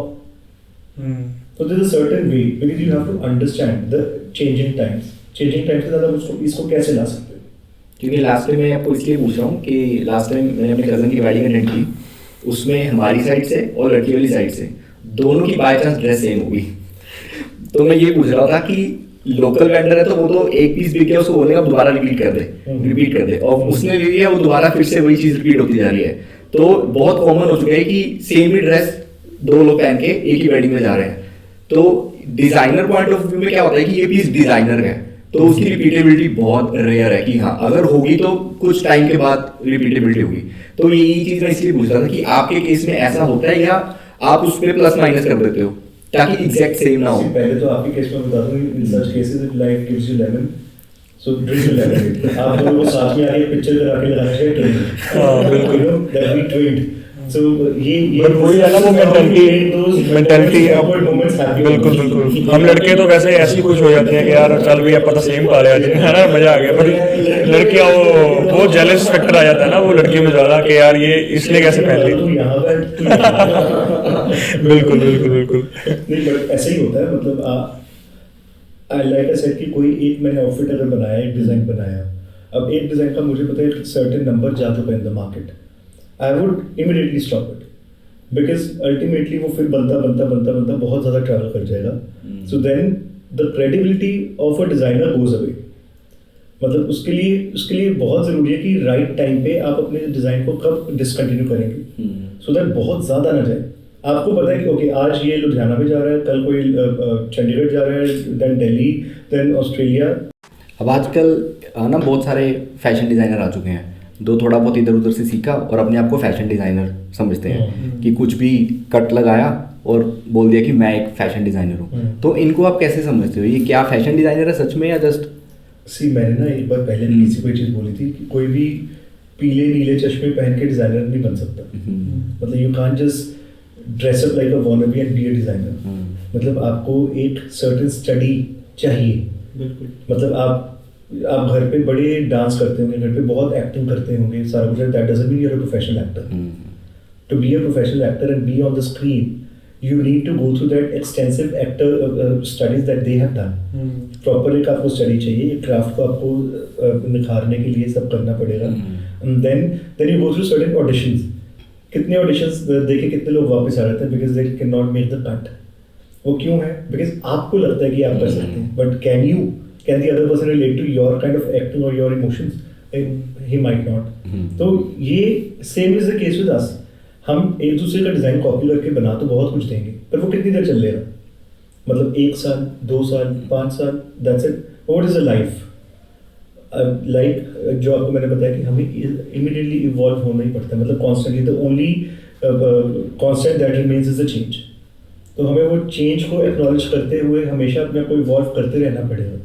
A: So there's a certain way, because you have to understand the changing times के साथ आप इसको कैसे ला सकते हो।
D: क्योंकि लास्ट टाइम मैं आपको इसलिए पूछ रहा हूँ कि लास्ट टाइम मैंने अपने कज़न की वेडिंग अटेंड की, उसमें हमारी साइड से और लड़की वाली साइड से दोनों की बाय चांस ड्रेस सेम होगी। तो मैं ये पूछ रहा था कि लोकल वेंडर है तो वो तो एक पीस बिक गया, उसको बोलेगा दोबारा रिपीट कर दे, और उसने ले लिया, वो दोबारा फिर से वही चीज़ रिपीट होती जा रही है। तो बहुत कॉमन हो चुका है कि सेम ही ड्रेस 2 लोग पहन के एक ही वेडिंग में जा रहे हैं। तो डिजाइनर पॉइंट ऑफ व्यू में क्या होता है कि ये पीस डिजाइनर है, तो उसकी रिपीटेबिलिटी बहुत रेयर है, कि हाँ अगर होगी तो कुछ टाइम के बाद रिपीटेबिलिटी होगी। तो यही चीज़ मैं इसलिए पूछ रहा था कि आपके केस में ऐसा होता है या आप उस पर प्लस माइनस कर देते हो ताकि एग्जैक्ट सेम ना हो।
A: पहले तो आपके केस में बता दूं, in such cases if life gives you lemon, so drink lemon. आप दोनों को साथ में आके पिक्चर करा के लगाना चाहिए ट्रेन। हां बिल्कुल, दैट वी ट्रेंड। सो ये
B: वही है ना, वो मेंटालिटी बिल्कुल बिल्कुल। हम लड़के तो वैसे ऐसे ही खुश हो जाते हैं कि यार चल भी अब पता सेम पा लिया है ना, मजा आ गया। पर लड़कियां वो जेलस फैक्टर आ जाता है ना वो लड़कियों में ज्यादा, कि यार ये इसने कैसे पहन ली। बिल्कुल बिल्कुल बिल्कुल।
A: नहीं, बट ऐसे ही होता है, मतलब लाइक आई सेड कि कोई एक मैंने आउटफिट अगर बनाया, एक डिजाइन बनाया, अब एक डिजाइन का मुझे पता है सर्टेन नंबर जा चुका है in the market, I would immediately stop it, because ultimately वो फिर बनता बहुत ज़्यादा ट्रैवल कर जाएगा। So then the credibility of a designer goes away। मतलब उसके लिए बहुत ज़रूरी है कि राइट टाइम पे आप अपने डिज़ाइन को कब डिसकंटिन्यू करेंगे, so that बहुत ज़्यादा ना जाए। आपको पता है कि ओके आज ये लुधियाना में जा रहा है, कल कोई चंडीगढ़ जा रहा है, देन दिल्ली, देन ऑस्ट्रेलिया।
D: अब आजकल ना बहुत सारे फैशन डिज़ाइनर आ चुके हैं, दो थोड़ा बहुत इधर उधर से सीखा और अपने आप को फैशन डिज़ाइनर समझते हैं कि कुछ भी कट लगाया और बोल दिया कि मैं एक फैशन डिज़ाइनर हूँ। तो इनको आप कैसे समझते हो, ये क्या फैशन डिज़ाइनर है सच में या जस्ट?
A: मैंने ना एक बार पहले किसी कोई चीज़ बोली थी कि कोई भी पीले नीले चश्मे पहन के डिज़ाइनर नहीं बन सकता। मतलब you can't just dress up like a wannabe and B a designer. मतलब आपको एक सर्टेन स्टडी चाहिए। बिल्कुल, मतलब आप घर पे बड़े डांस करते होंगे, घर पे बहुत एक्टिंग करते होंगे, सारा कुछ, that doesn't mean you are a professional actor. To be a professional actor and be on the screen, you need to go through that extensive actor studies that they have done। Proper एक आपको study चाहिए, एक craft को आपको निखारने के लिए सब करना पड़ेगा। then you go through certain auditions। कितने ऑडिशंस देखे कितने लोग वापस आ जाते हैं because they can not make the cut. वो क्यों है? बिकॉज आपको लगता है कि आप कर सकते हैं, but can the other person relate to your kind of acting और your emotions? He might not. तो ये same is the case with us. हम एक दूसरे का डिज़ाइन कॉपी करके बना तो बहुत कुछ देंगे, पर वो कितनी देर चल लेगा? मतलब 1 साल, 2 साल, 5 साल, that's it. What is a life? Like जो आपको मैंने बताया कि हमें इमीडिएटली इवॉल्व होना ही पड़ता है, मतलब constantly. The only constant that remains is the change. तो हमें वो चेंज को एक्नॉलेज करते हुए हमेशा अपने आप को इवॉल्व करते रहना पड़ेगा.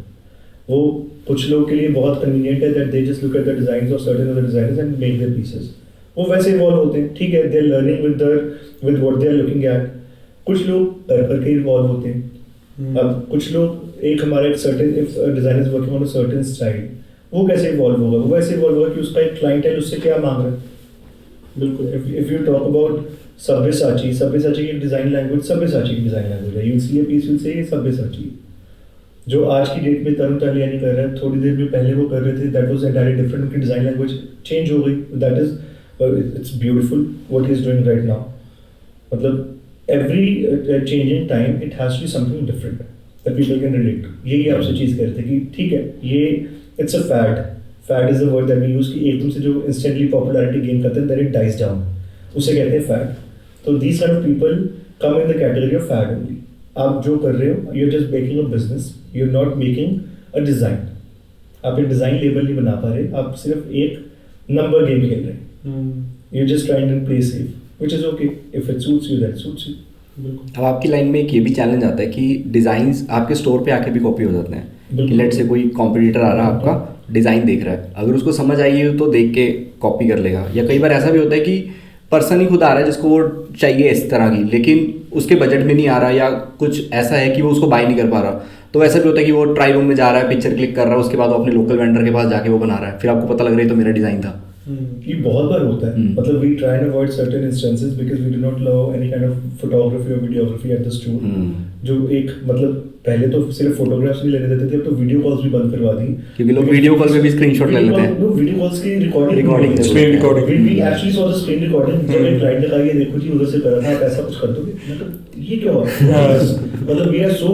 A: वो कुछ लोगों के लिए बहुत कन्वीनियंट है that they just look at the designs of certain other designers and make their pieces. वो वैसे इवॉल्व होते हैं, ठीक है, they are learning with what they are looking at. कुछ लोग कर करके इवॉल्व होते हैं. अब कुछ लोग एक हमारा एक certain if designer is working on a certain style, वो कैसे इवॉल्व होगा? वो वैसे इवॉल्व होगा कि उसका एक क्लाइंटेल उससे क्या मांग रहा है. बिल्कुल. If you talk about Sabyasachi की डिजाइन लैंग्वेज सब्यसाची की डिजाइन लैंग्वेज है. You see a piece, you say ये सब्यसाची जो आज की डेट में तरुण तलियानी कर रहे हैं, थोड़ी देर में पहले वो कर रहे थे, दैट वाज एंटायरली डिफरेंट. उनकी डिजाइन लैंग्वेज चेंज हो गई. That is it's beautiful what he is doing right now. मतलब every changing time it has to be something different that people can relate to. यही आपसे चीज़ कह रहे थे कि ठीक है, ये it's a fad is a word that we use कि एकदम से जो इंस्टेंटली पॉपुलैरिटी गेन करते हैं दैट इट डाइज डाउन, उसे कहते हैं फैड. तो these kind of people come in the category of fad only. आप जो कर रहे हो, you are just making a business, you are not making a design. आप एक डिज़ाइन लेबल नहीं बना पा रहे, आप सिर्फ एक नंबर गेम खेल रहे हैं. You just trying to play safe, which is okay. If it suits you that suits you.
D: अब आपकी लाइन में एक ये भी चैलेंज आता है कि डिज़ाइंस आपके स्टोर पे आके भी कॉपी हो जाते हैं. कि लेट से कोई कॉम्पिटिटर आ रहा है, आपका डिज़ाइन देख रहा है, अगर उसको समझ आई है तो देख के कॉपी कर लेगा. या कई बार ऐसा भी होता है कि पर्सन ही खुद आ रहा है जिसको वो चाहिए इस तरह की, लेकिन उसके बजट में नहीं आ रहा, या कुछ ऐसा है कि वो उसको बाय नहीं कर पा रहा. तो ऐसा भी होता है कि वो ट्राई रूम में जा रहा है, पिक्चर क्लिक कर रहा है, उसके बाद वो अपने लोकल वेंडर के पास जाके वो बना रहा है, फिर आपको पता लग रहा है तो मेरा डिज़ाइन था.
A: ये बहुत बार होता है. मतलब we try and avoid certain instances because we do not allow any kind of photography और वीडियोग्राफी एट द स्टोर. जो एक मतलब पहले तो सिर्फ फोटोग्राफ्स नहीं लेने देते थे, अब तो वीडियो कॉल्स भी बंद करवा दी,
D: क्योंकि लोग वीडियो कॉल पे भी स्क्रीनशॉट ले लेते हैं.
A: नो, वीडियो कॉल्स की recording
B: screen recording.
A: We actually saw the screen recording. जब एक क्लाइंट ने कहा ये देखो जी उधर से कर रहा था, आप ऐसा कुछ कर दोगे, मतलब ये क्या हुआ? मतलब we are so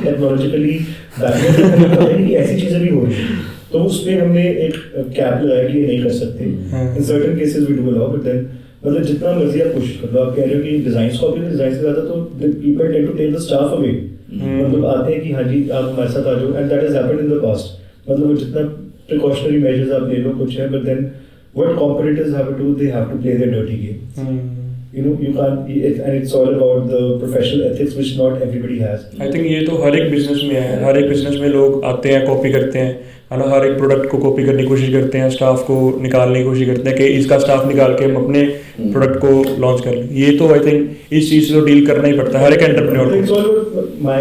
A: technologically backward कि ऐसी चीजें भी हो रही हैं. तो उस पे हमने एक कैप लगाया कि ये नहीं कर सकते. In certain cases we do allow, but then मतलब जितना मर्जी आप कोशिश कर लो. आप कह रहे हो कि डिजाइन कॉपी में डिजाइन से ज़्यादा तो people tend to take the staff away. मतलब आते हैं कि हाँ जी आप हमारे साथ आ जाओ, and that has happened in the past. मतलब जितना प्रिकॉशनरी मेजर्स आप ले लो कुछ है, but then what competitors have to do, they have to play their dirty game. You know, you can't, and it's all about the professional ethics which not everybody has.
B: I think ये तो हर एक business में है. हर एक business में लोग आते हैं, कॉपी करते हैं, है ना. हर एक प्रोडक्ट को कॉपी करने की कोशिश करते हैं, स्टाफ को निकालने की कोशिश करते हैं कि इसका स्टाफ निकाल के हम अपने प्रोडक्ट को लॉन्च कर लें. ये तो आई थिंक इस चीज़ से तो डील करना ही पड़ता है हर एक एंटरप्रेन्योर को.
A: It's all about my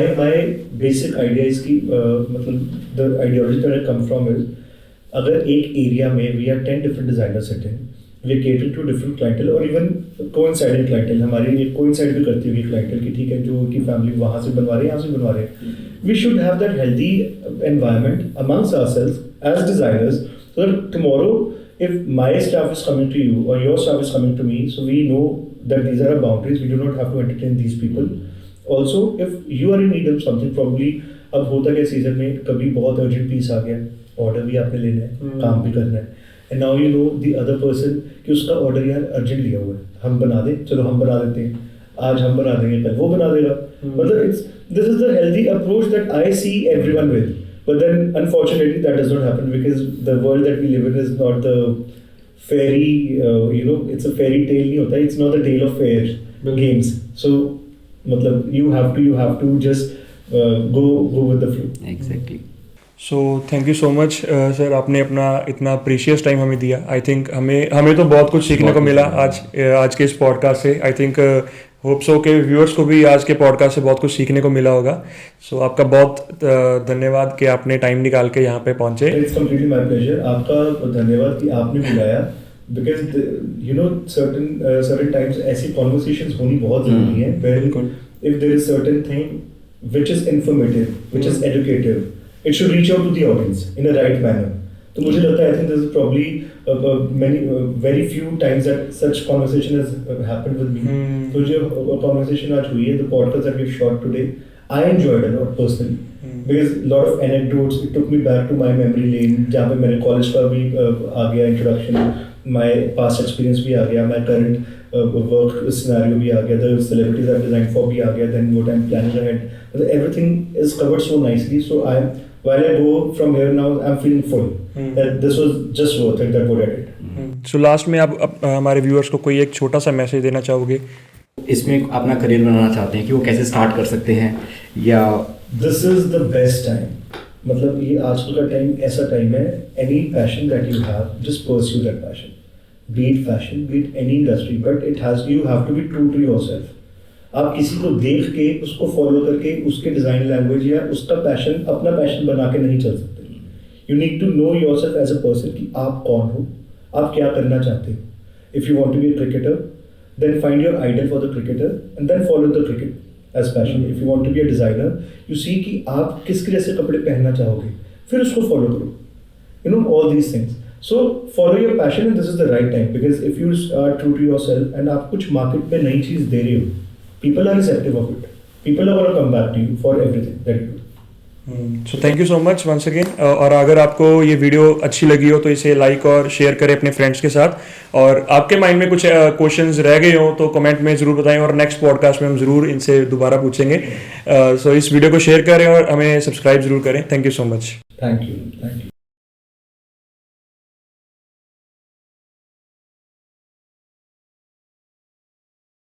A: basic idea is कि मतलब the ideology that I come from is अगर एक एरिया में we have 10 different designers sitting, we are catering to different clientele और even coinciding clientele. हमारी एक coincide भी करती होगी clientele की, ठीक है, जो की फैमिली वहाँ से बनवा रहे हैं, यहाँ से बनवा रहे हैं. We should have that healthy environment amongst ourselves as designers, so that tomorrow if my staff is coming to you or your staff is coming to me, so we know that these are our boundaries. We do not have to entertain these people. Also, if you are in need of something, probably अब होता क्या season में कभी बहुत urgent piece आ गया, order भी आपने लेना है, काम भी करना है, and now you know the other person कि उसका ऑर्डर यार अर्जेंट लिया हुआ है, हम बना दें, चलो हम बना देते हैं, आज हम बना देंगे, कल वो बना देगा. मतलब it's this is the healthy approach that I see everyone with. But then unfortunately that does not happen because the world that we live in is not the fairy, you know, it's a fairy tale नहीं होता, it's not the tale of fair games. So मतलब you have to just go with the flow.
D: Exactly.
B: So thank you so much sir, आपने अपना इतना precious time हमें दिया. I think हमें तो बहुत कुछ सीखने को मिला आज के इस पॉडकास्ट से. आई थिंक होप सो के व्यूअर्स को भी आज के पॉडकास्ट से बहुत कुछ सीखने को मिला होगा. सो आपका बहुत धन्यवाद कि आपने टाइम निकाल के यहाँ पे पहुँचे.
A: It's completely my pleasure. आपका धन्यवाद कि आपने बुलाया, because you know certain times ऐसी कॉन्वर्सेशंस होनी बहुत जरूरी है.
B: बिल्कुल.
A: If there is certain thing which is informative, which is educative, it should reach out to the audience in a right manner. तो मुझे लगता है I think this is probably very few times that such conversation has happened with me. तो जो conversation आज हुई है, the podcast that we've shot today, I enjoyed a lot personally because lot of anecdotes, it took me back to my memory lane जहाँ पे मेरे college का भी आ गया introduction, my past experience भी आ गया, my current वर्क सिनेरियो भी आ गया, the celebrities I design for भी आ गया, then what I am planning ahead, मतलब everything is covered so nicely. So I am while I go from here now, I'm feeling full. That this was just worth it. That what I did.
B: So last में आप हमारे viewers को कोई एक छोटा सा message देना चाहोगे?
D: इसमें अपना करियर बनाना चाहते हैं कि वो कैसे स्टार्ट कर सकते हैं, या
A: This is the best time. मतलब ये आजकल का टाइम ऐसा टाइम है, any passion that you have, just pursue that passion. Be it fashion, be it any industry, but you have to be true to yourself. आप किसी को देख के उसको फॉलो करके उसके डिज़ाइन लैंग्वेज या उसका पैशन अपना पैशन बना के नहीं चल सकते. You need to know yourself as a person कि आप कौन हो, आप क्या करना चाहते हो. If you want to be a cricketer, then find your idol for the cricketer and then follow the cricket as passion. If you want to be a designer, you see कि आप किस जैसे कपड़े पहनना चाहोगे, फिर उसको फॉलो करो. You know all these things. So follow your passion and this is the right time, because if you are true to yourself and आप कुछ मार्केट में नई चीज़ दे रहे हो, people are receptive of it. People are going to come back to you for everything that you do.
B: So thank you so much once again. और अगर आपको ये वीडियो अच्छी लगी हो तो इसे लाइक और शेयर करें अपने फ्रेंड्स के साथ. और आपके माइंड में कुछ क्वेश्चंस रह गए हो तो कमेंट में ज़रूर बताएं और नेक्स्ट पॉडकास्ट में हम ज़रूर इनसे दोबारा पूछेंगे. सो इस वीडियो को शेयर करें और हमें सब्सक्राइब ज़रूर करें. Thank you so much.
A: Thank you.